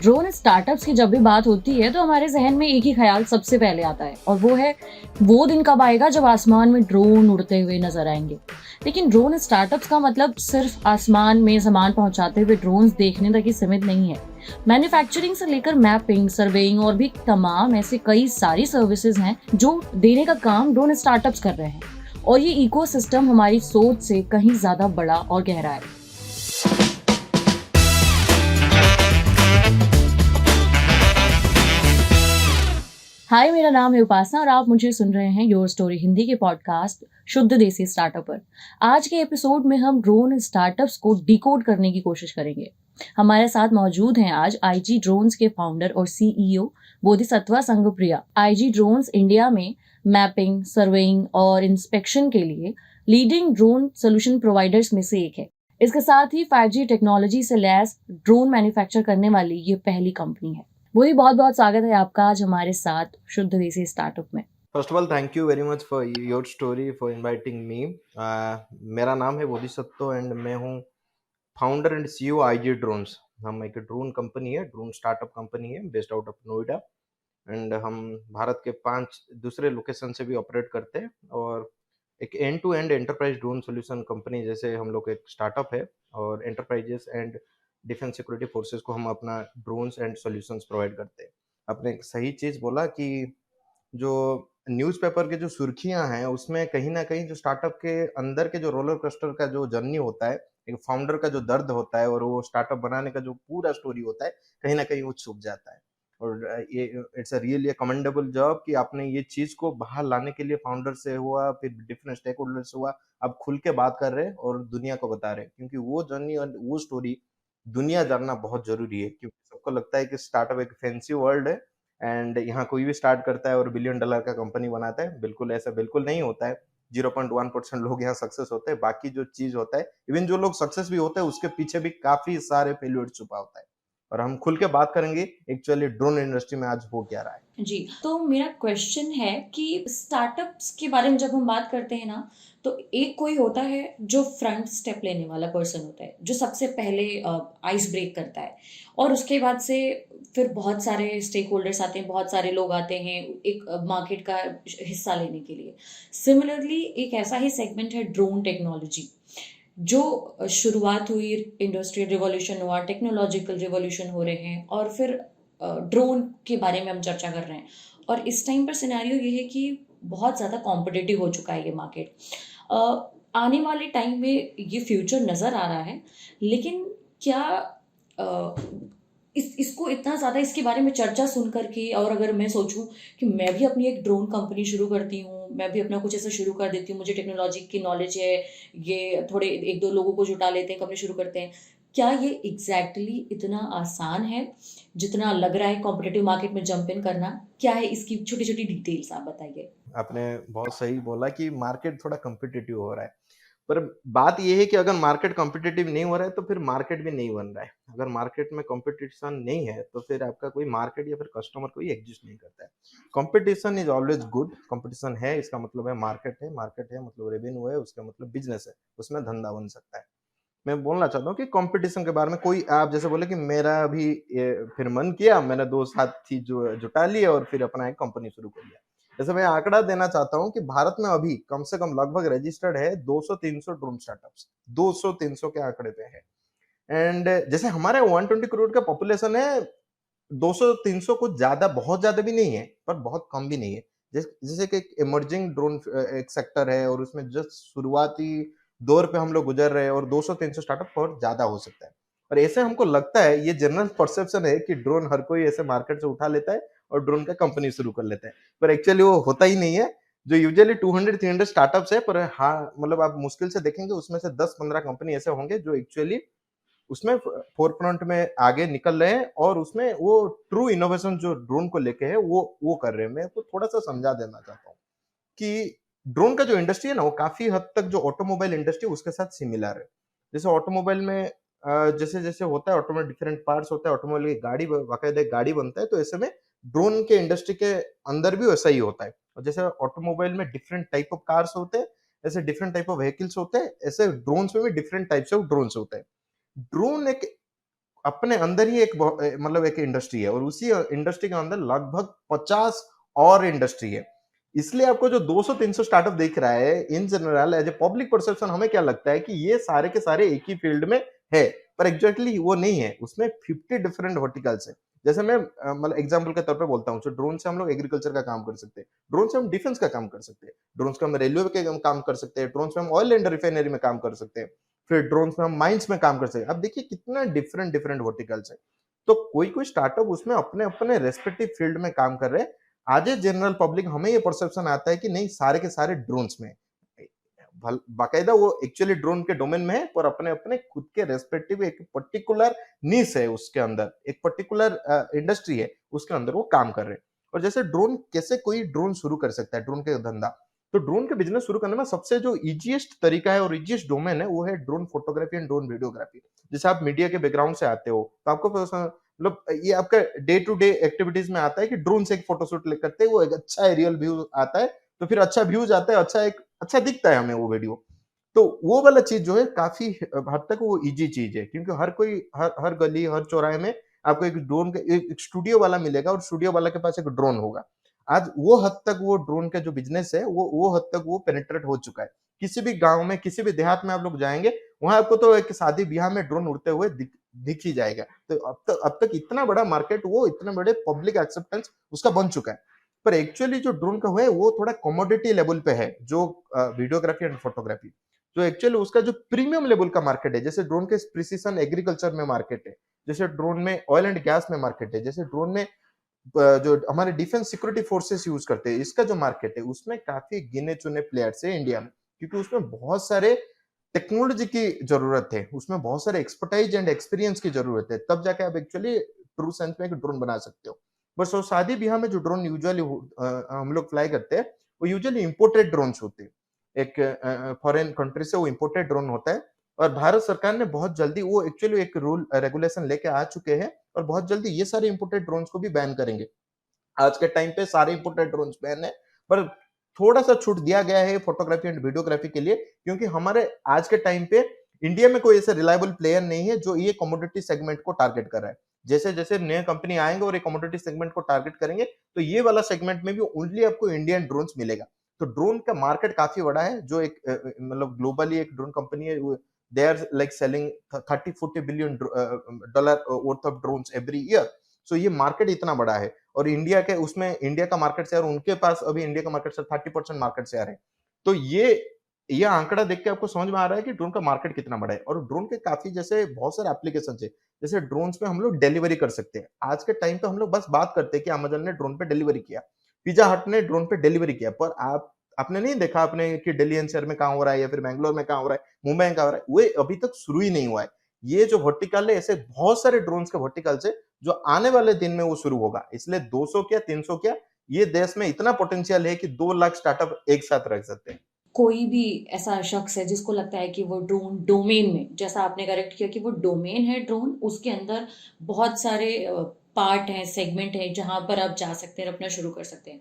Drone startups की जब भी बात होती है तो हमारे जहन में एक ही ख्याल सबसे पहले आता है और वो है वो दिन कब आएगा जब आसमान में ड्रोन उड़ते हुए नजर आएंगे। लेकिन ड्रोन स्टार्टअप्स का मतलब सिर्फ आसमान में सामान पहुंचाते हुए ड्रोन्स देखने तक ही सीमित नहीं है। मैन्युफैक्चरिंग से लेकर मैपिंग, सर्वेइंग और भी तमाम ऐसे कई सारी सर्विसेज हैं जो देने का काम ड्रोन स्टार्टअप्स कर रहे हैं। और ये इकोसिस्टम हमारी सोच से कहीं ज्यादा बड़ा और गहरा है। हाय, मेरा नाम है उपासना और आप मुझे सुन रहे हैं योर स्टोरी हिंदी के पॉडकास्ट शुद्ध देसी स्टार्टअप पर। आज के एपिसोड में हम ड्रोन स्टार्टअप्स को डिकोड करने की कोशिश करेंगे। हमारे साथ मौजूद हैं आज आईजी ड्रोन्स के फाउंडर और CEO Bodhisattva Sanghapriya. IG drones India में मैपिंग, सर्वेइंग और इंस्पेक्शन के लिए लीडिंग ड्रोन सोल्यूशन प्रोवाइडर्स में से एक है। इसके साथ ही 5G टेक्नोलॉजी से लैस ड्रोन मैन्युफैक्चर करने वाली ये पहली कंपनी है। बोधी, बहुत बहुत स्वागत है आपका आज हमारे साथ शुद्ध देसी स्टार्टअप में। First of all thank you very much for your story for inviting me. मेरा नाम है बोधिसत्व एंड मैं हूँ founder and CEO IG drones. हम एक ड्रोन कंपनी है, ड्रोन स्टार्टअप कंपनी है based out of Noida and हम भारत के 5 दूसरे लोकेशन से भी ऑपरेट करते हैं और एक end to end enterprise drone solution company जैसे हम लोग एक स्टार्टअप है और enterprises and defence security forces को हम अपना ड्रोन्स एंड सॉल्यूशंस प्रोवाइड करते हैं। आपने एक सही चीज़ बोला कि जो न्यूज़पेपर के जो सुर्खियां हैं उसमें कहीं ना कहीं जो स्टार्टअप के अंदर के जो रोलर कोस्टर का जो जर्नी होता है, एक फाउंडर का जो दर्द होता है और वो स्टार्टअप बनाने का जो पूरा स्टोरी होता है, कहीं ना कहीं वो छुप जाता है। और ये it's a really commendable job कि आपने ये चीज को बाहर लाने के लिए फाउंडर से हुआ, फिर डिफरेंट स्टेक होल्डर से हुआ, आप खुल के बात कर रहे हैं और दुनिया को बता रहे हैं, क्योंकि वो जर्नी और वो स्टोरी दुनिया जानना बहुत जरूरी है। क्योंकि सबको लगता है कि स्टार्टअप एक फैंसी वर्ल्ड है एंड यहाँ कोई भी स्टार्ट करता है और बिलियन डॉलर का कंपनी बनाता है। बिल्कुल ऐसा बिल्कुल नहीं होता है। 0.1% लोग यहाँ सक्सेस होते हैं, बाकी जो चीज होता है, इवन जो लोग सक्सेस भी होते हैं उसके पीछे भी काफी सारे फेल्यूर छुपा होता है। और हम खुल के बात करेंगे एक्चुअली ड्रोन इंडस्ट्री में आज हो क्या रहा है। जी, तो मेरा क्वेश्चन है कि स्टार्टअप्स के बारे में जब हम बात करते हैं ना, तो एक कोई होता है जो फ्रंट स्टेप लेने वाला पर्सन होता है, जो सबसे पहले आइस ब्रेक करता है और उसके बाद से फिर बहुत सारे स्टेक होल्डर्स आते हैं, बहुत सारे लोग आते हैं एक मार्केट का हिस्सा लेने के लिए। सिमिलरली एक ऐसा ही सेगमेंट है ड्रोन टेक्नोलॉजी, जो शुरुआत हुई, इंडस्ट्रियल रिवॉल्यूशन हुआ, टेक्नोलॉजिकल रिवॉल्यूशन हो रहे हैं और फिर ड्रोन के बारे में हम चर्चा कर रहे हैं। और इस टाइम पर सिनेरियो ये है कि बहुत ज़्यादा कॉम्पिटिटिव हो चुका है ये मार्केट। आने वाले टाइम में ये फ्यूचर नज़र आ रहा है, लेकिन क्या अ, इसको इतना ज़्यादा इसके बारे में चर्चा सुन करके, और अगर मैं सोचूं कि मैं भी अपनी एक ड्रोन कंपनी शुरू करती हूँ, मैं भी अपना कुछ ऐसा शुरू कर देती हूँ, मुझे टेक्नोलॉजी की नॉलेज है, ये थोड़े एक दो लोगों को जुटा लेते हैं, कंपनी शुरू करते हैं, क्या ये एग्जैक्टली इतना आसान है जितना लग रहा है कॉम्पिटिटिव मार्केट में जंप इन करना? क्या है इसकी छोटी छोटी डिटेल्स, आप बताइए। आपने बहुत सही बोला कि मार्केट थोड़ा कॉम्पिटिटिव हो रहा है, पर बात ये है कि अगर मार्केट कॉम्पिटिटिव नहीं हो रहा है तो फिर मार्केट भी नहीं बन रहा है। अगर मार्केट में कंपटीशन नहीं है तो फिर आपका कोई मार्केट या फिर कस्टमर कोई एग्जिस्ट नहीं करता है। Competition is always good. Competition है इसका मतलब है मार्केट है, मार्केट है मतलब रेवेन्यू है, उसका मतलब बिजनेस है, उसमें धंधा बन सकता है। मैं बोलना चाहता हूँ कि कंपटीशन के बारे में कोई, आप जैसे बोले कि मेरा अभी फिर मन किया, मैंने दो साथी जो जुटा लिए और फिर अपना एक कंपनी शुरू कर लिया। जैसे मैं आंकड़ा देना चाहता हूँ कि भारत में अभी कम से कम लगभग रजिस्टर्ड है 200-300 ड्रोन स्टार्टअप्स, 200-300 के आंकड़े पे है। एंड जैसे हमारे 120 करोड़ का पॉपुलेशन है, 200-300 कुछ ज्यादा, बहुत ज्यादा भी नहीं है पर बहुत कम भी नहीं है। जैसे कि एक इमर्जिंग ड्रोन एक सेक्टर है और उसमें जस्ट शुरुआती दौर पे हम लोग गुजर रहे हैं और 200-300 स्टार्टअप और ज्यादा हो सकता है। और ऐसे हमको लगता है, ये जनरल परसेप्शन है कि ड्रोन हर कोई ऐसे मार्केट से उठा लेता है और ड्रोन का कंपनी शुरू कर लेता है, पर एक्चुअली वो होता ही नहीं है। जो यूजुअली 200-300 स्टार्टअप्स है, पर हाँ मतलब आप मुश्किल से देखेंगे उसमें से 10-15 कंपनी ऐसे होंगे जो एक्चुअली उसमें फोर फ्रंट में आगे निकल रहे हैं और उसमें वो ट्रू इनोवेशन जो ड्रोन को लेके है वो कर रहे हैं। मैं तो थोड़ा सा समझा देना चाहता हूँ कि ड्रोन का जो इंडस्ट्री है ना, वो काफी हद तक जो ऑटोमोबाइल इंडस्ट्री उसके साथ सिमिलर है। जैसे ऑटोमोबाइल में जैसे जैसे होता है ऑटोमोबाइल, डिफरेंट पार्ट्स होता है, ऑटोमोबाइल की गाड़ी बाकायदा एक गाड़ी बनता है, तो ऐसे में ड्रोन के इंडस्ट्री के अंदर भी वैसा ही होता है। और जैसे ऑटोमोबाइल में डिफरेंट टाइप ऑफ कार्स होते हैं, ऐसे डिफरेंट टाइप ऑफ व्हीकल्स होते हैं, ऐसे ड्रोन्स में भी डिफरेंट टाइप्स ऑफ ड्रोन्स होते हैं। ड्रोन एक अपने अंदर ही एक मतलब एक इंडस्ट्री है और उसी इंडस्ट्री के अंदर लगभग 50 और इंडस्ट्री है। इसलिए आपको जो 200-300 स्टार्टअप दिख रहा है, in general as a public perception हमें क्या लगता है कि ये सारे के सारे एक ही फील्ड में है, पर एग्ज़ैक्टली वो नहीं है। उसमें 50 डिफरेंट वर्टिकल्स हैं। जैसे मैं मतलब एग्ज़ाम्पल के तौर पे बोलता हूँ, जो ड्रोन से हम लोग एग्रीकल्चर का काम कर सकते हैं, ड्रोन से हम डिफेंस का काम कर सकते हैं, ड्रोन से हम रेलवे के हम काम कर सकते हैं, ड्रोन से हम ऑयल एंड रिफाइनरी में काम कर सकते हैं, फिर ड्रोन से हम माइंस में काम कर सकते हैं। अब देखिए कितना डिफरेंट डिफरेंट वर्टिकल्स है। तो कोई-कोई स्टार्टअप उसमें अपने-अपने रेस्पेक्टिव फील्ड में काम कर रहे हैं। आज ए जनरल पब्लिक हमें ये परसेप्शन आता है कि नहीं सारे के सारे ड्रोन्स में है। बाकायदा वो एक्चुअली ड्रोन के डोमेन में है पर अपने-अपने खुद के रेस्पेक्टिव एक पर्टिकुलर नीश है उसके अंदर, एक पर्टिकुलर इंडस्ट्री है, उसके अंदर वो काम कर रहे हैं। और जैसे ड्रोन कैसे कोई ड्रोन शुरू कर सकता है, ड्रोन का धंधा। तो ड्रोन के बिज़नेस शुरू करने में सबसे जो ईज़ीएस्ट तरीका है और ईज़ीएस्ट डोमेन है, वो है drone photography and drone videography. जैसे आप मीडिया के बैकग्राउंड से आते हो, तो आपको मतलब ये आपका डे टू डे एक्टिविटीज़ में आता है कि ड्रोन से एक फोटोशूट करते हैं, वो एक अच्छा एरियल व्यू आता है, तो फिर अच्छा व्यूज़ आता है, अच्छा दिखता है हमें वो वीडियो। तो वो वाला चीज़ जो है काफ़ी हद तक वो ईज़ी चीज़ है क्योंकि हर कोई हर गली, हर चौराहे में आपको एक ड्रोन का एक स्टूडियो वाला मिलेगा और स्टूडियो वाला के पास एक ड्रोन होगा। आज वो हद तक वो ड्रोन का जो बिज़नेस है, वो हद तक वो पेनिट्रेट हो चुका है। किसी भी गाँव में, किसी भी देहात में आप लोग जाएँगे, वहाँ आपको तो एक शादी-ब्याह में ड्रोन उड़ते हुए दिख ही जाएगा। तो अब तक इतना बड़ा मार्केट वो इतने बड़े पब्लिक एक्सेप्टेंस उसका बन चुका है। पर एक्चुअली जो ड्रोन का है वो थोड़ा कमोडिटी लेवल पे है, जो वीडियोग्राफी एंड फोटोग्राफी। जो एक्चुअली उसका जो प्रीमियम लेवल का मार्केट है, जैसे ड्रोन के प्रिसिशन एग्रीकल्चर में मार्केट है, जैसे ड्रोन में ऑयल एंड गैस में मार्केट है, जैसे ड्रोन में जो हमारे डिफेंस सिक्योरिटी फोर्सेस यूज़ करते हैं, इसका जो मार्केट है, उसमें काफ़ी गिने-चुने प्लेयर्स हैं इंडिया में, क्योंकि उसमें बहुत सारे टेक्नोलॉजी की ज़रूरत है, उसमें बहुत सारे एक्सपर्टाइज़ एंड एक्सपीरियंस की ज़रूरत है, तब जाके आप एक्चुअली ट्रू सेंस में एक ड्रोन बना सकते हो। बस वो शादी-ब्याह में जो ड्रोन यूजुअली हम लोग फ्लाई करते हैं, वो यूजुअली इम्पोर्टेड ड्रोन्स होते हैं। एक फॉरेन कंट्री से वो इम्पोर्टेड ड्रोन होता है और भारत सरकार ने बहुत जल्दी वो एक्चुअली एक रूल रेगुलेशन लेके आ चुके हैं और बहुत जल्दी ये सारे इम्पोर्टेड ड्रोन्स को भी बैन करेंगे। आज के टाइम पे सारे इम्पोर्टेड ड्रोन्स बैन है, पर थोड़ा-सा छूट दिया गया है फोटोग्राफी एंड वीडियोग्राफी के लिए क्योंकि हमारे आज के टाइम पे इंडिया में कोई ऐसा रिलायबल प्लेयर नहीं है जो ये कमोडिटी सेगमेंट को टारगेट कर रहा है। जैसे-जैसे नए कंपनी आएँगे और ये कमोडिटी सेगमेंट को टारगेट करेंगे, तो ये वाला सेगमेंट में भी ओनली आपको इंडियन ड्रोन्स मिलेगा। तो ड्रोन का मार्केट काफ़ी बड़ा है, जो एक मतलब ग्लोबली एक ड्रोन कंपनी है, वो they are like selling 30-40 billion dollar worth of drones every year. So ये मार्केट इतना बड़ा है और इंडिया के उसमें इंडिया का मार्केट शेयर उनके पास अभी इंडिया का मार्केट शेयर 30% मार्केट शेयर है। तो ये आंकड़ा देख के आपको समझ में आ रहा है कि ड्रोन का मार्केट कितना बड़ा है और ड्रोन के काफ़ी जैसे बहुत सारे एप्लीकेशंस है। जैसे ड्रोन्स में हम लोग डिलीवरी कर सकते हैं। आज के टाइम पे हम लोग बस बात करते हैं कि अमेज़न ने ड्रोन पे डिलीवरी किया, पिज़्ज़ा हट ने ड्रोन पे डिलीवरी किया, पर आपने नहीं देखा आपने कि दिल्ली एनसीआर में कहाँ हो रहा है या फिर बैंगलोर में कहाँ हो रहा है, मुंबई में कहाँ हो रहा है, वो अभी तक शुरू ही नहीं हुआ है। ये जो वर्टिकल है ऐसे बहुत सारे ड्रोन्स के वर्टिकल्स है जो आने वाले दिन में वो शुरू होगा। इसलिए 200 क्या 300 क्या, ये देश में इतना पोटेंशियल है कि 2 लाख स्टार्टअप एक साथ रख सकते हैं। कोई भी ऐसा शख्स है जिसको लगता है कि वो ड्रोन डोमेन में, जैसा आपने करेक्ट किया कि वो डोमेन है ड्रोन, उसके अंदर बहुत सारे पार्ट हैं, सेगमेंट हैं, जहाँ पर आप जा सकते हैं, अपना शुरू कर सकते हैं।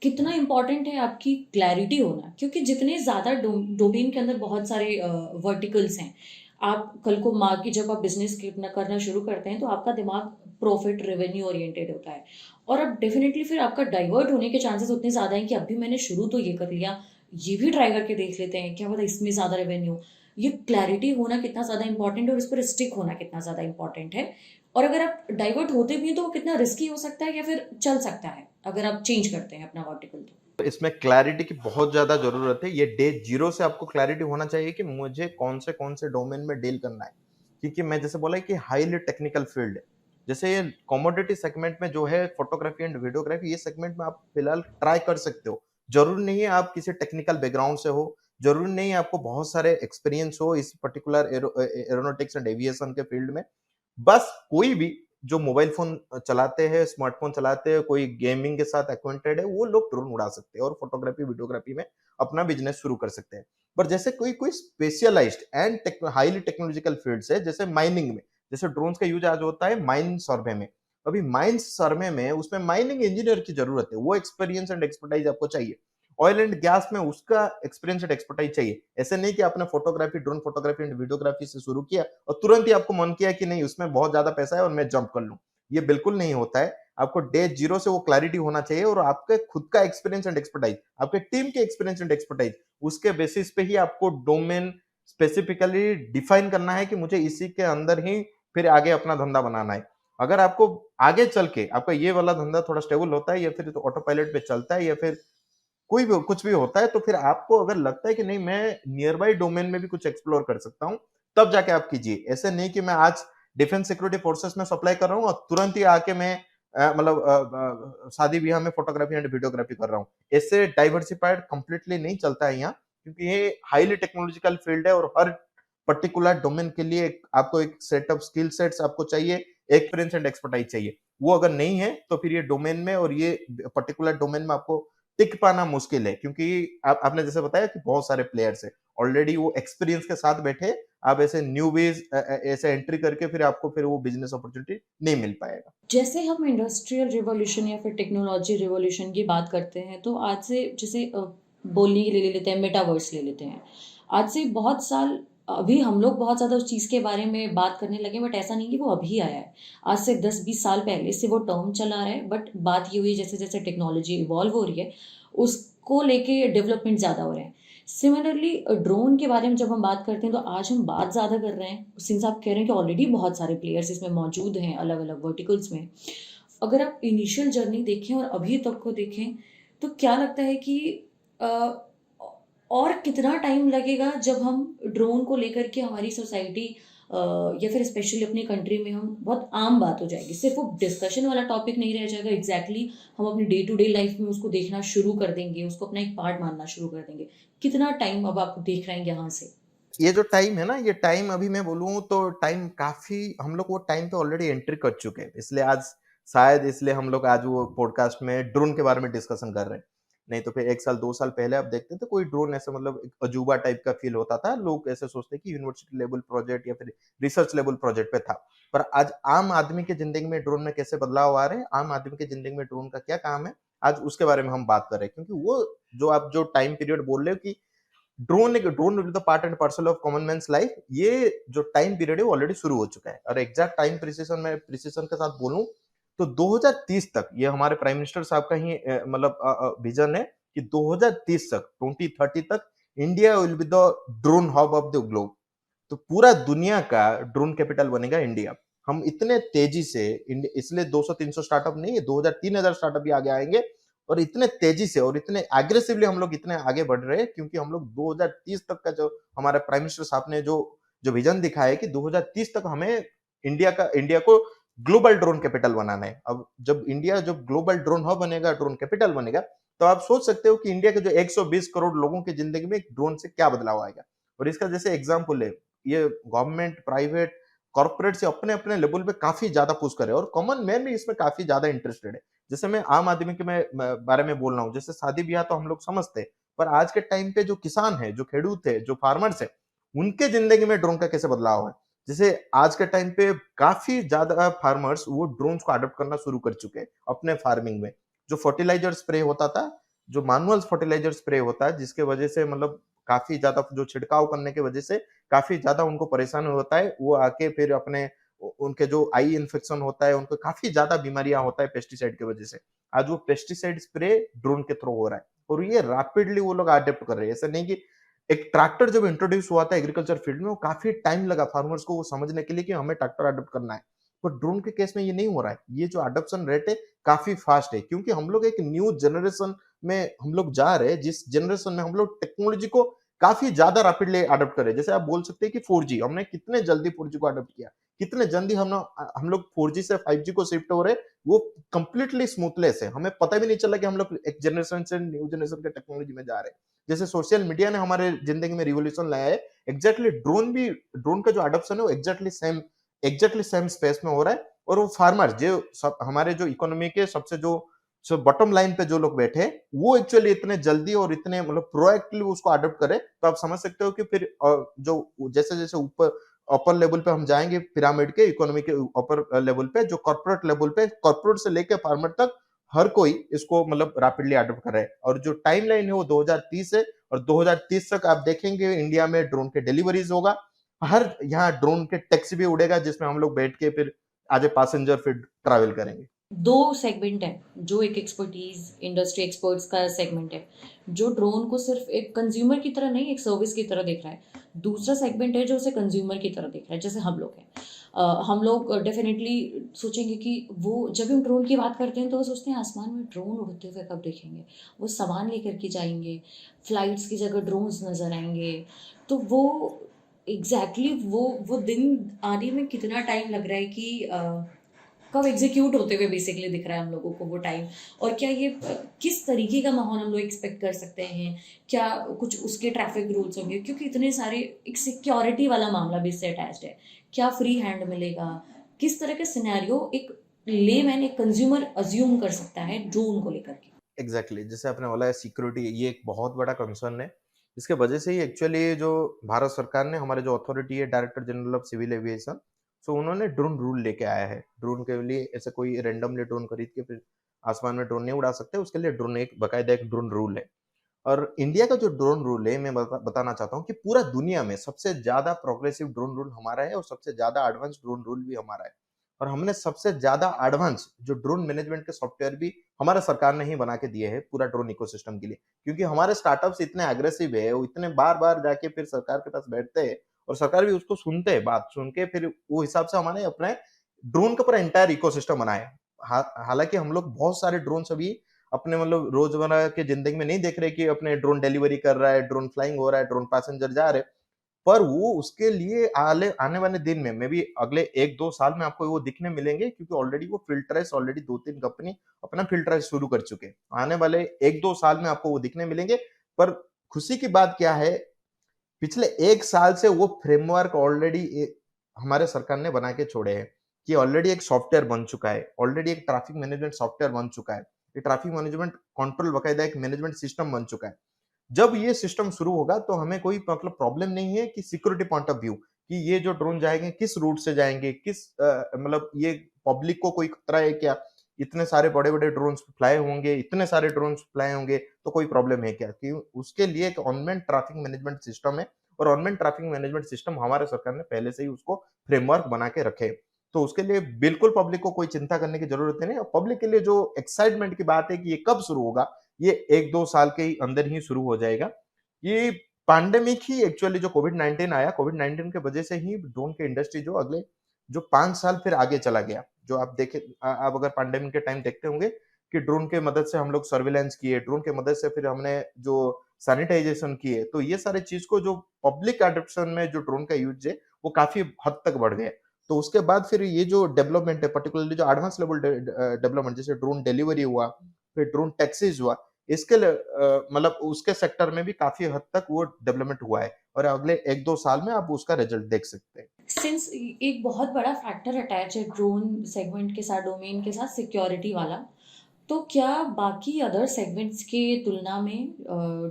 कितना इम्पोर्टेंट है आपकी क्लैरिटी होना, क्योंकि जितने ज़्यादा डोमेन के अंदर बहुत सारे वर्टिकल्स हैं, आप कल को जब आप बिजनेस करना शुरू करते हैं, तो आपका दिमाग प्रॉफिट रेवेन्यू ओरिएंटेड होता है और अब डेफिनेटली फिर आपका डाइवर्ट होने के चांसेस उतने ज़्यादा हैं कि अभी मैंने शुरू तो ये कर लिया, ये भी ट्राई करके देख लेते हैं, क्या पता इसमें ज़्यादा रेवेन्यू। ये क्लैरिटी होना कितना ज़्यादा इंपॉर्टेंट है और उस पर स्टिक होना कितना ज़्यादा इंपॉर्टेंट है। और अगर आप डाइवर्ट होते भी हैं तो वो कितना रिस्की हो सकता है या फिर चल सकता है अगर आप चेंज करते हैं अपना वर्टिकल तो। तो इसमें क्लैरिटी की बहुत ज़्यादा ज़रूरत है। ये डे 0 से आपको क्लैरिटी होना चाहिए कि मुझे कौन से डोमेन में डील करना है। क्योंकि मैं जैसे बोला कि हाइली टेक्निकल फील्ड है। जैसे ये कमोडिटी सेगमेंट में जो है फोटोग्राफी एंड वीडियोग्राफी ये सेगमेंट में आप फिलहाल ट्राई कर सकते हो। ज़रूरी नहीं है आप किसी टेक्निकल बैकग्राउंड से हो, ज़रूरी नहीं है आपको बहुत सारे एक्सपीरियंस हो इस पर्टिकुलर एरोनॉटिक्स एंड एविएशन के फील्ड में। बस कोई भी जो मोबाइल फ़ोन चलाते हैं, स्मार्टफ़ोन चलाते हैं, कोई गेमिंग के साथ एक्वेंटेड है, वो लोग ड्रोन उड़ा सकते हैं और फ़ोटोग्राफ़ी, वीडियोग्राफ़ी में अपना बिज़नेस शुरू कर सकते हैं। पर जैसे कोई कोई specialised and highly technological fields है, जैसे माइनिंग में, जैसे ड्रोन्स का यूज़ आज होता है माइन सर्वे में। अभी माइन सर्वे में उसमें माइनिंग इंजीनियर की ज़रूरत है, वो एक्सपीरियंस एंड एक्सपर्टाइज़ आपको चाहिए। ऑयल एंड गैस में उसका एक्सपीरियंस एंड एक्सपर्टाइज चाहिए। ऐसे नहीं कि आपने photography, drone photography and videography से शुरू किया और तुरंत ही आपको मन किया कि नहीं उसमें बहुत ज्यादा पैसा है और मैं जंप कर लूं। ये बिल्कुल नहीं होता है। आपको डे जीरो से वो क्लैरिटी होना चाहिए और आपके खुद का एक्सपीरियंस एंड एक्सपर्टाइज, आपके टीम के एक्सपीरियंस एंड एक्सपर्टाइज, उसके बेसिस पे ही आपको डोमेन स्पेसिफिकली डिफाइन करना है कि मुझे इसी के अंदर ही फिर आगे अपना धंधा बनाना है। अगर आपको आगे चल के आपका ये वाला धंधा थोड़ा स्टेबल होता है या फिर तो ऑटो पायलट पे चलता है या फिर कोई भी कुछ भी होता है, तो फिर आपको अगर लगता है कि नहीं मैं नियर बाय डोमेन में भी कुछ एक्सप्लोर कर सकता हूँ, तब जाके आप कीजिए। ऐसे नहीं कि मैं आज डिफेंस सिक्योरिटी फोर्सेस में सप्लाई कर रहा हूँ और तुरंत ही आके मैं मतलब शादी ब्याह में फोटोग्राफी एंड वीडियोग्राफी कर रहा हूँ। इससे डाइवर्सिफाइड कंप्लीटली नहीं चलता है यहाँ, क्योंकि ये हाईली टेक्नोलॉजिकल फील्ड है और हर पर्टिकुलर डोमेन के लिए आपको एक सेट ऑफ स्किल सेट्स आपको चाहिए, एक्सपीरियंस एंड एक्सपर्टाइज चाहिए। वो अगर नहीं है तो फिर ये डोमेन में और ये पर्टिकुलर डोमेन में आपको टिक पाना मुश्किल है, क्योंकि आपने जैसे बताया कि बहुत सारे प्लेयर्स हैं ऑलरेडी, वो एक्सपीरियंस के साथ बैठे। आप ऐसे न्यूबीज ऐसे एंट्री करके फिर आपको फिर वो बिजनेस अपॉर्चुनिटी नहीं मिल पाएगा। जैसे हम इंडस्ट्रियल रिवॉल्यूशन या फिर टेक्नोलॉजी रिवॉल्यूशन की बात करते हैं, तो आज से जैसे बोलने के लिए ले लेते हैं, मेटावर्स ले लेते हैं। आज से बहुत साल, अभी हम लोग बहुत ज़्यादा उस चीज़ के बारे में बात करने लगे, बट ऐसा नहीं कि वो अभी आया है। आज से 10-20 साल पहले से वो टर्म चला रहा है, बट बात ये हुई जैसे जैसे टेक्नोलॉजी इवॉल्व हो रही है, उसको लेके डेवलपमेंट ज़्यादा हो रहे हैं। सिमिलरली ड्रोन के बारे में जब हम बात करते हैं, तो आज हम बात ज़्यादा कर रहे हैं, सिंस आप कह रहे हैं कि ऑलरेडी बहुत सारे प्लेयर्स इसमें मौजूद हैं अलग अलग वर्टिकल्स में। अगर आप इनिशियल जर्नी देखें और अभी तक को देखें, तो क्या लगता है कि अ, और कितना टाइम लगेगा जब हम ड्रोन को लेकर के हमारी सोसाइटी या फिर स्पेशली अपनी कंट्री में हम बहुत आम बात हो जाएगी, सिर्फ वो डिस्कशन वाला टॉपिक नहीं रह जाएगा, एग्जैक्टली हम अपनी डे टू डे लाइफ में उसको देखना शुरू कर देंगे, उसको अपना एक पार्ट मानना शुरू कर देंगे। कितना टाइम अब आप देख रहे हैं यहाँ से? ये जो टाइम है ना, ये टाइम अभी मैं बोलूँ तो टाइम काफ़ी हम लोग वो टाइम पे ऑलरेडी एंट्री कर चुके हैं। इसलिए आज शायद इसलिए हम लोग आज वो पॉडकास्ट में ड्रोन के बारे में डिस्कशन कर रहे हैं। नहीं तो फिर 1 साल 2 साल पहले आप देखते थे कोई ड्रोन ऐसे मतलब एक अजूबा टाइप का फ़ील होता था। लोग ऐसे सोचते कि यूनिवर्सिटी लेवल प्रोजेक्ट या फिर रिसर्च लेवल प्रोजेक्ट पे था। पर आज आम आदमी की ज़िंदगी में ड्रोन में कैसे बदलाव आ रहे हैं, आम आदमी की ज़िंदगी में ड्रोन का क्या काम है, आज उसके बारे में हम बात कर रहे हैं। क्योंकि वो जो टाइम पीरियड बोल रहे हो कि drone will the part and parcel of common man's life, ये जो टाइम पीरियड है वो ऑलरेडी शुरू हो चुका है। और एग्जैक्ट टाइम प्रिसिशन के साथ बोलूं तो 2030 तक, ये हमारे प्राइम मिनिस्टर साहब का ही मतलब विजन है कि 2030 तक, 2030 तक India will be the drone hub of the globe. तो पूरा दुनिया का ड्रोन कैपिटल बनेगा इंडिया। हम इतने तेजी से इसलिए 200-300 स्टार्टअप नहीं, 2000-3000 स्टार्टअप भी आगे आएंगे और इतने तेजी से और इतने एग्रेसिवली हम लोग इतने आगे बढ़ रहे हैं, क्योंकि हम लोग 2030 तक का जो हमारे प्राइम मिनिस्टर साहब ने जो जो विजन दिखाया है कि 2030 तक हमें इंडिया को ग्लोबल ड्रोन कैपिटल बनाना है। अब जब ग्लोबल ड्रोन हब बनेगा, ड्रोन कैपिटल बनेगा, तो आप सोच सकते हो कि इंडिया के जो 120 करोड़ लोगों की जिंदगी में ड्रोन से क्या बदलाव आएगा। और इसका जैसे एग्जाम्पल है, ये गवर्नमेंट, प्राइवेट, कॉर्पोरेट से अपने अपने लेवल पे काफी ज्यादा पुश करे और कॉमन मैन भी इसमें काफी ज्यादा इंटरेस्टेड है। जैसे मैं आम आदमी के बारे में बोल रहा हूँ, जैसे शादी ब्याह तो हम लोग समझते हैं, पर आज के टाइम पे जो किसान है, जो खेडूत है, जो फार्मर्स है, उनके जिंदगी में ड्रोन का कैसे बदलाव है। जैसे आज के टाइम पे काफी ज्यादा फार्मर्स वो ड्रोन्स को अडॉप्ट करना शुरू कर चुके हैं अपने फार्मिंग में। जो फर्टिलाइजर स्प्रे होता था, जो मैनुअल फर्टिलाइजर स्प्रे होता है, जिसके वजह से मतलब काफी ज्यादा जो छिड़काव करने की वजह से काफी ज्यादा उनको परेशानी होता है, वो आके फिर अपने उनके जो आई इन्फेक्शन होता है, उनको काफी ज्यादा बीमारियां होता है पेस्टिसाइड की वजह से। आज वो पेस्टिसाइड स्प्रे ड्रोन के थ्रू हो रहा है और ये रैपिडली वो लोग अडेप्ट कर रहे हैं। ऐसा नहीं कि एक ट्रैक्टर जब इंट्रोड्यूस हुआ था एग्रीकल्चर फील्ड में, वो काफी टाइम लगा फार्मर्स को वो समझने के लिए कि हमें ट्रैक्टर अडॉप्ट करना है। पर ड्रोन के केस में ये नहीं हो रहा है। ये जो अडॉप्शन रेट है काफी फास्ट है, क्योंकि हम लोग एक न्यू जनरेशन में हम लोग जा रहे हैं, जिस जनरेशन में हम लोग टेक्नोलॉजी को काफी ज्यादा रैपिडली अडॉप्ट कर रहे हैं। जैसे आप बोल सकते हैं कि 4G, हमने कितने जल्दी 4G को अडॉप्ट किया, कितने जल्दी हम लोग 4G से 5G को शिफ्ट हो रहे, वो कंप्लीटली स्मूथलेस है। हमें पता भी नहीं चला कि हम लोग एक जनरेशन से न्यू जनरेशन के टेक्नोलॉजी में जा रहे हैं। जैसे सोशल मीडिया ने हमारे जिंदगी में रिवॉल्यूशन लाया है, एग्जैक्टली ड्रोन का जो अडॉप्शन है वो एग्जैक्टली सेम स्पेस में हो रहा है। और वो फार्मर जो हमारे जो इकोनॉमी के सबसे जो बॉटम लाइन पे जो लोग बैठे हैं, वो एक्चुअली इतने जल्दी और इतने मतलब प्रोएक्टिवली उसको अडॉप्ट करे, तो आप समझ सकते हो कि फिर जो जैसे जैसे ऊपर अपर लेवल पे हम जाएंगे पिरामिड के इकोनॉमी के अपर लेवल पे, जो कॉर्पोरेट लेवल पे, कॉर्पोरेट से लेके फार्मर तक हर कोई इसको मतलब रैपिडली अडॉप्ट कर रहा है और जो टाइमलाइन है वो 2030 है और 2030 तक आप देखेंगे इंडिया में ड्रोन के डिलीवरीज होगा। हर यहाँ ड्रोन के टैक्सी भी उड़ेगा जिसमें हम लोग बैठ के फिर एज ए पैसेंजर फिर ट्रैवल करेंगे। दो सेगमेंट है, जो एक एक्सपर्टीज इंडस्ट्री एक्सपर्ट्स का सेगमेंट है, जो ड्रोन को सिर्फ एक कंज्यूमर की तरह नहीं, एक सर्विस की तरह देख रहा है। दूसरा सेगमेंट है जो उसे कंज्यूमर की तरह देख रहा है, जैसे हम लोग हैं। हम लोग डेफिनेटली सोचेंगे कि वो जब हम ड्रोन की बात करते हैं तो वो सोचते हैं आसमान में ड्रोन उड़ते हुए कब देखेंगे, वो सामान लेकर के जाएंगे, फ्लाइट्स की जगह ड्रोन्स नज़र आएंगे। तो वो एग्जैक्टली exactly वो दिन आने में कितना टाइम लग रहा है कि कब एग्जीक्यूट होते हुए बेसिकली दिख रहा है हम लोगों को वो टाइम। और क्या ये किस तरीके का माहौल हम लोग एक्सपेक्ट कर सकते हैं, क्या कुछ उसके ट्रैफिक रूल्स होंगे, क्योंकि इतने सारे एक सिक्योरिटी वाला मामला भी इससे अटैच्ड है। क्या फ्री हैंड मिलेगा, किस तरह का सिनेरियो एक लेमैन एक कंज्यूमर अज्यूम कर सकता है ड्रोन को लेकर के। Exactly exactly. जैसे आपने बोला है सिक्योरिटी ये एक बहुत बड़ा कंसर्न है। इसके वजह से ही एक्चुअली जो भारत सरकार ने हमारे जो अथॉरिटी है director general of civil aviation, so उन्होंने ड्रोन रूल लेके आया है। ड्रोन के लिए ऐसे कोई रैंडमली ड्रोन खरीद के फिर आसमान में ड्रोन नहीं उड़ा सकते, उसके लिए ड्रोन एक बाकायदा एक ड्रोन रूल है। और इंडिया का जो ड्रोन रूल है मैं बताना चाहता हूँ कि पूरा दुनिया में सबसे ज्यादा प्रोग्रेसिव ड्रोन रूल हमारा है और सबसे ज्यादा एडवांस ड्रोन रूल भी हमारा है। और हमने सबसे ज्यादा एडवांस जो ड्रोन मैनेजमेंट के सॉफ्टवेयर भी हमारा सरकार ने ही बना के दिए हैं पूरा ड्रोन इकोसिस्टम के लिए, क्योंकि हमारे स्टार्टअप्स इतने एग्रेसिव है, वो इतने बार बार जाके फिर सरकार के पास बैठते हैं और सरकार भी उसको सुनते हैं, बात सुन के फिर वो हिसाब से हमारे अपने ड्रोन का पूरा एंटायर इकोसिस्टम बनाया। हालांकि हम लोग बहुत सारे ड्रोन अभी अपने मतलब रोजमर्रा के जिंदगी में नहीं देख रहे कि अपने ड्रोन डिलीवरी कर रहा है, ड्रोन फ्लाइंग हो रहा है, ड्रोन पैसेंजर जा रहे, पर वो उसके लिए आने वाले दिन में मे बी अगले 1-2 साल में आपको वो दिखने मिलेंगे, क्योंकि ऑलरेडी वो फिल्टर्स ऑलरेडी 2-3 कंपनी अपना फिल्टर्स शुरू कर चुके हैं। आने वाले 1-2 साल में आपको वो दिखने मिलेंगे। पर खुशी की बात क्या है, पिछले 1 साल से वो फ्रेमवर्क ऑलरेडी हमारे सरकार ने बना के छोड़े हैं कि ऑलरेडी एक सॉफ्टवेयर बन चुका है, ऑलरेडी एक ट्रैफिक मैनेजमेंट सॉफ्टवेयर बन चुका है, ये ट्रैफिक मैनेजमेंट कंट्रोल बकायदा एक मैनेजमेंट सिस्टम बन चुका है। जब ये सिस्टम शुरू होगा तो हमें कोई मतलब प्रॉब्लम नहीं है कि सिक्योरिटी पॉइंट ऑफ व्यू कि ये जो ड्रोन जाएंगे किस रूट से जाएंगे, किस मतलब ये पब्लिक को कोई खतरा है क्या, इतने सारे बड़े बड़े ड्रोन फ्लाई होंगे, इतने सारे ड्रोन फ्लाई होंगे तो कोई प्रॉब्लम है क्या, कि उसके लिए एक ऑनलाइन ट्रैफिक मैनेजमेंट सिस्टम है और ऑनलाइन ट्रैफिक मैनेजमेंट सिस्टम हमारे सरकार ने पहले से ही उसको फ्रेमवर्क बना के रखे। तो उसके लिए बिल्कुल पब्लिक को कोई चिंता करने की जरूरत नहीं। और पब्लिक के लिए जो एक्साइटमेंट की बात है कि ये कब शुरू होगा, ये 1-2 साल के अंदर ही शुरू हो जाएगा। ये पैंडेमिक ही एक्चुअली जो कोविड-19 आया, कोविड-19 के वजह से ही ड्रोन की इंडस्ट्री जो अगले जो 5 साल फिर आगे चला गया। जो आप देखें आप अगर पैंडेमिक के टाइम देखते होंगे कि ड्रोन के मदद से हम लोग सर्विलेंस किए, ड्रोन के मदद से फिर हमने जो सैनिटाइजेशन किए, तो ये सारे चीज़ को जो पब्लिक एडॉप्शन में जो ड्रोन का यूज़ है, वो काफ़ी हद तक बढ़ गया। तो उसके बाद फिर ये जो डेवलपमेंट है, पर्टिकुलरली जो एडवांस लेवल डेवलपमेंट जैसे ड्रोन डिलीवरी हुआ, फिर ड्रोन टैक्सीज हुआ, इसके लिए मतलब उसके सेक्टर में भी काफी हद तक वो डेवलपमेंट हुआ है और अगले 1-2 साल में आप उसका रिजल्ट देख सकते हैं। सिंस एक बहुत बड़ा फैक्टर अटैच है ड्रोन सेगमेंट के साथ, डोमेन के साथ, सिक्योरिटी वाला, तो क्या बाकी अदर सेगमेंट्स के तुलना में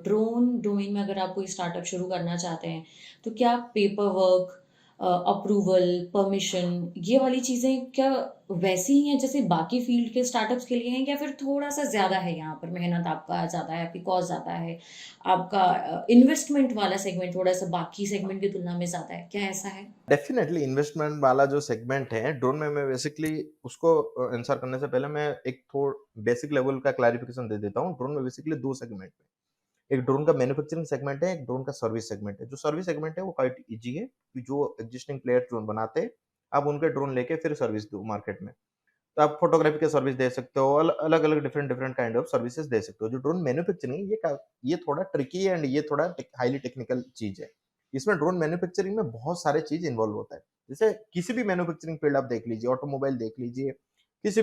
ड्रोन डोमेन में अगर आप कोई स्टार्टअप शुरू करना चाहते हैं तो क्या पेपर वर्क, अप्रूवल, परमिशन, ये वाली चीज़ें क्या वैसी ही हैं जैसे बाकी फील्ड के स्टार्टअप्स के लिए हैं, या फिर थोड़ा सा ज़्यादा है यहाँ पर, मेहनत आपका ज़्यादा है, आपकी कॉस्ट ज़्यादा है, आपका इन्वेस्टमेंट वाला सेगमेंट थोड़ा सा बाकी सेगमेंट की तुलना में ज़्यादा है, क्या ऐसा है? डेफिनेटली इन्वेस्टमेंट वाला जो सेगमेंट है ड्रोन में, मैं बेसिकली उसको आंसर करने से पहले मैं एक थोड़ा बेसिक लेवल का क्लैरिफिकेशन दे देता हूँ। ड्रोन में बेसिकली दो सेगमेंट है, एक ड्रोन का मैन्युफैक्चरिंग सेगमेंट है, एक ड्रोन का सर्विस सेगमेंट है। जो सर्विस सेगमेंट है वो क्वाइट इजी है कि जो एग्जिस्टिंग प्लेयर ड्रोन बनाते हैं, आप उनके ड्रोन लेके फिर सर्विस दो मार्केट में। तो आप फोटोग्राफी के सर्विस दे सकते हो, अलग अलग different different kind of services दे सकते हो। जो ड्रोन मैन्युफैक्चरिंग ये थोड़ा ट्रिकी है एंड ये थोड़ा हाईली टेक्निकल चीज है। इसमें ड्रोन मैन्युफैक्चरिंग में बहुत सारे चीज इन्वॉल्व होता है। जैसे किसी भी मैन्युफैक्चरिंग फील्ड आप देख लीजिए, ऑटोमोबाइल देख लीजिए, किसी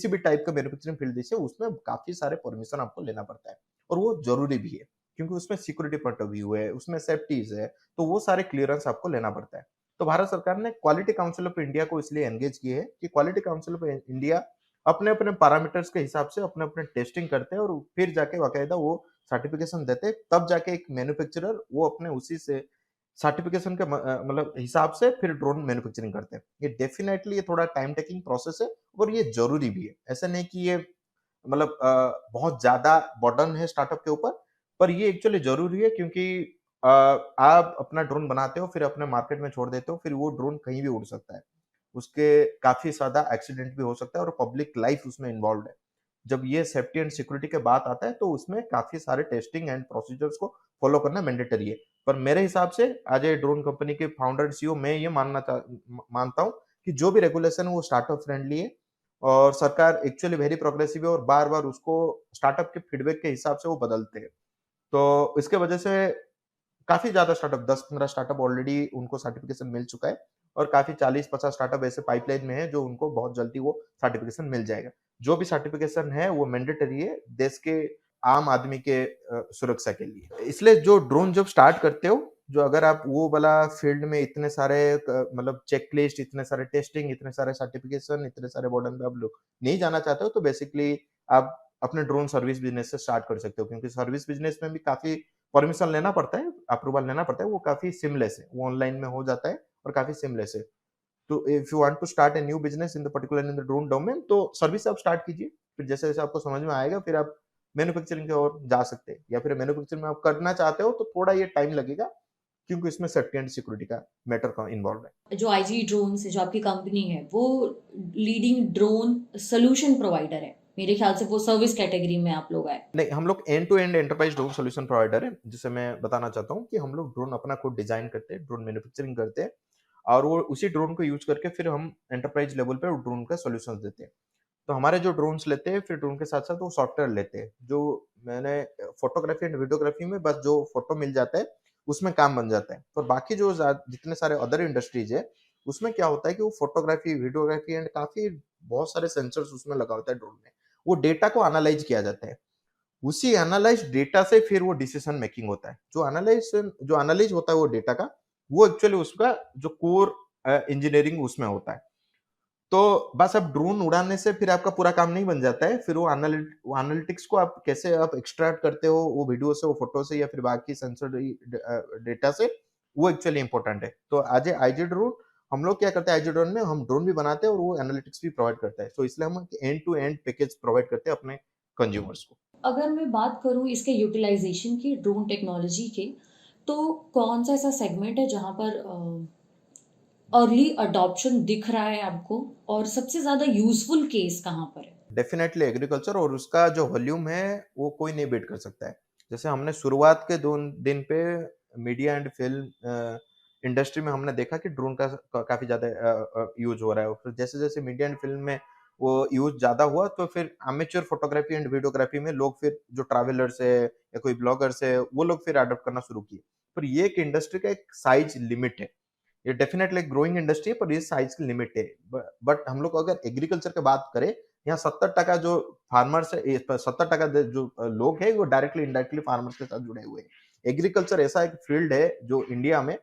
भी टाइप का मैन्युफैक्चरिंग फील्ड देखिए, उसमें काफी सारे परमिशन आपको लेना पड़ता है और वो जरूरी भी है, क्योंकि उसमें सिक्योरिटी पॉइंट ऑफ व्यू है, उसमें सेफ्टीज है, तो वो सारे क्लियरेंस आपको लेना पड़ता है। तो भारत सरकार ने क्वालिटी काउंसिल ऑफ इंडिया को इसलिए एंगेज किए है कि क्वालिटी काउंसिल ऑफ इंडिया अपने अपने पैरामीटर्स के हिसाब से अपने अपने टेस्टिंग करते हैं और फिर जाके बाकायदा वो सर्टिफिकेशन देते हैं, तब जाके एक मैन्युफैक्चरर वो अपने उसी से सर्टिफिकेशन के मतलब हिसाब से फिर ड्रोन मैन्युफैक्चरिंग करते हैं। ये डेफ़िनेटली ये थोड़ा टाइम टेकिंग प्रोसेस है और ये ज़रूरी भी है। ऐसा नहीं कि ये मतलब बहुत ज़्यादा बर्डन है स्टार्टअप के ऊपर, पर ये एक्चुअली ज़रूरी है क्योंकि आप अपना ड्रोन बनाते हो, फिर अपने मार्केट में छोड़ देते हो, फिर वो ड्रोन कहीं भी उड़ सकता है। उसके काफ़ी ज़्यादा एक्सीडेंट भी हो सकता है और पब्लिक लाइफ़ उसमें इन्वॉल्व्ड है। जब ये सेफ्टी एंड सिक्योरिटी की बात आता है, तो उसमें काफ़ी सारे टेस्टिंग एंड प्रोसीजर्स को फॉलो करना मैंडेटरी है। पर मेरे हिसाब से एज़ ए ड्रोन कंपनी के फाउंडर एंड सीईओ मैं ये मानता हूँ कि जो भी रेगुलेशन है वो स्टार्टअप फ्रेंडली है और सरकार एक्चुअली वेरी प्रोग्रेसिव है और बार-बार उसको स्टार्टअप के फीडबैक के हिसाब से वो बदलते हैं। तो इसके वजह से काफ़ी ज़्यादा स्टार्टअप 10-15 स्टार्टअप ऑलरेडी उनको सर्टिफ़िकेशन मिल चुका है और काफ़ी 40-50 स्टार्टअप ऐसे पाइपलाइन में है जो उनको बहुत जल्दी वो सर्टिफ़िकेशन मिल जाएगा। जो भी सर्टिफ़िकेशन है वो मैंडेटरी है देश के आम आदमी के सुरक्षा के लिए। इसलिए जो ड्रोन जब स्टार्ट करते हो, जो अगर आप वो वाला फील्ड में इतने सारे मतलब चेकलिस्ट, इतने सारे टेस्टिंग, इतने सारे सर्टिफ़िकेशन, इतने सारे बर्डन पे आप लोग नहीं जाना चाहते हो तो बेसिकली आप अपने ड्रोन सर्विस बिज़नेस से स्टार्ट कर सकते हो क्योंकि सर्विस बिज़नेस में भी काफ़ी परमिशन लेना पड़ता है, अप्रूवल लेना पड़ता है, वो काफ़ी सीमलेस है, वो ऑनलाइन में हो जाता है और काफ़ी सीमलेस है। तो if you want to start a new business in the particular in the drone domain तो सर्विस आप स्टार्ट कीजिए, फिर जैसे-जैसे आपको समझ में आएगा फिर आप मैन्युफैक्चरिंग की ओर जा सकते हैं या फिर मैन्युफैक्चरिंग में आप करना चाहते हो तो थोड़ा ये टाइम लगेगा क्योंकि इसमें सेफ्टी एंड सिक्योरिटी का मैटर का इन्वॉल्व है। जो आईजी ड्रोन से जो आपकी कंपनी है वो लीडिंग ड्रोन सोल्यूशन प्रोवाइडर है, मेरे ख्याल से वो सर्विस कैटेगरी में आप लोग आए। नहीं, हम लोग end to end enterprise drone solution provider हैं, जिसे मैं बताना चाहता हूँ कि हम लोग ड्रोन अपना खुद डिज़ाइन करते हैं, ड्रोन मैन्युफैक्चरिंग करते हैं और वो उसी ड्रोन को यूज़ करके फिर हम एंटरप्राइज़ लेवल पे वो ड्रोन का सॉल्यूशंस देते हैं। तो हमारे जो ड्रोन्स लेते हैं, फिर ड्रोन के साथ-साथ वो सॉफ्टवेयर लेते हैं, जो मैंने फ़ोटोग्राफ़ी एंड वीडियोग्राफ़ी में बस जो फ़ोटो मिल जाता है, उसमें काम बन जाता है। पर बाकी जो जितने सारे अदर इंडस्ट्रीज़ है, उसमें क्या होता है कि वो फ़ोटोग्राफ़ी, वीडियोग्राफ़ी एंड काफ़ी बहुत सारे सेंसर्स उसमें लगा होता है ड्रोन में। वो डेटा को एनालाइज़ किया जाता है। उसी एनालाइज़्ड डेटा से फिर वो डिसीज़न मेकिंग होता है। जो एनालाइज़ होता है वो डेटा का, वो एक्चुअली उसका जो कोर इंजीनियरिंग उसमें होता है। तो बस अब ड्रोन उड़ाने से फिर आपका पूरा काम नहीं बन जाता है, फिर वो एनालिटिक्स को आप कैसे आप एक्सट्रैक्ट करते हो, वो वीडियो से, वो फ़ोटो से या फिर बाकी डेटा से, वो एक्चुअली इम्पोर्टेंट है। तो एज़ ए आईजी ड्रोन हम लोग क्या करते हैं आईजी ड्रोन में हम ड्रोन भी बनाते हैं और वो एनालिटिक्स भी प्रोवाइड करता है। तो इसलिए हम end to end package provide करते हैं अपने कंज्यूमर्स को। अगर मैं बात करूँ इसके यूटिलाइज़ेशन की ड्रोन टेक्नोलॉजी के, तो कौन-सा ऐसा सेगमेंट है जहाँ पर अर्ली अडॉप्शन दिख रहा है आपको और सबसे ज़्यादा यूज़फुल केस कहाँ पर है? डेफ़िनेटली एग्रीकल्चर और उसका जो वॉल्यूम है, वो कोई नहीं बीट कर सकता है। जैसे हमने शुरुआत के 2 दिन पे मीडिया एंड फ़िल्म इंडस्ट्री में हमने देखा कि ड्रोन का काफ़ी ज़्यादा यूज़ हो रहा है और फिर जैसे-जैसे मीडिया एंड फ़िल्म में वो यूज़ ज़्यादा हुआ, तो फिर एमेच्योर फ़ोटोग्राफ़ी एंड वीडियोग्राफ़ी में लोग फिर जो ट्रैवलर्स है या कोई ब्लॉगर्स है, वो लोग फिर अडॉप्ट करना शुरू किए। पर ये एक इंडस्ट्री का एक साइज़ लिमिट है। ये डेफ़िनेटली एक ग्रोइंग इंडस्ट्री है पर ये साइज़ की लिमिट है। बट हम लोग अगर एग्रीकल्चर की बात करें, यहाँ 70% जो फार्मर्स है ये 70% जो लोग हैं वो डायरेक्टली इनडायरेक्टली फार्मर्स के साथ जुड़े हुए हैं। एग्रीकल्चर ऐसा एक फील्ड है जो इंडिया में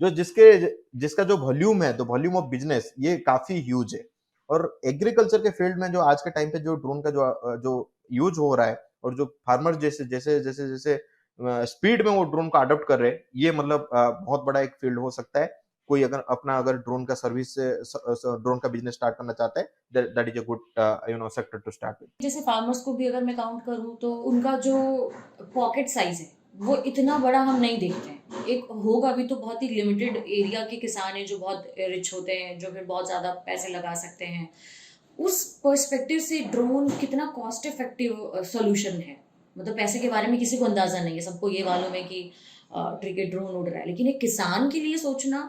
जो जिसका जो वॉल्यूम है, द वॉल्यूम ऑफ बिज़नेस ये काफ़ी ह्यूज है। और एग्रीकल्चर के फील्ड में जो आज के टाइम पे जो ड्रोन का जो यूज़ हो रहा है और जो फार्मर जैसे स्पीड में वो ड्रोन को अडॉप्ट कर रहे हैं, ये मतलब बहुत बड़ा एक फील्ड हो सकता है। कोई अगर ड्रोन का सर्विस ड्रोन का बिज़नेस स्टार्ट करना चाहता है, that is a good sector to start with. जैसे फार्मर्स को भी अगर मैं काउंट करूँ तो उनका जो पॉकेट साइज़ है, वो इतना बड़ा हम नहीं देखते हैं। एक होगा भी तो बहुत ही लिमिटेड एरिया के किसान हैं जो बहुत रिच होते हैं, जो फिर बहुत ज़्यादा पैसे लगा सकते हैं। उस पर्सपेक्टिव से ड्रोन कितना कॉस्ट इफेक्टिव सॉल्यूशन है? मतलब पैसे के बारे में किसी को अंदाज़ा नहीं है, सबको ये मालूम है कि ठीक है ड्रोन उड़ रहा है, लेकिन एक किसान के लिए सोचना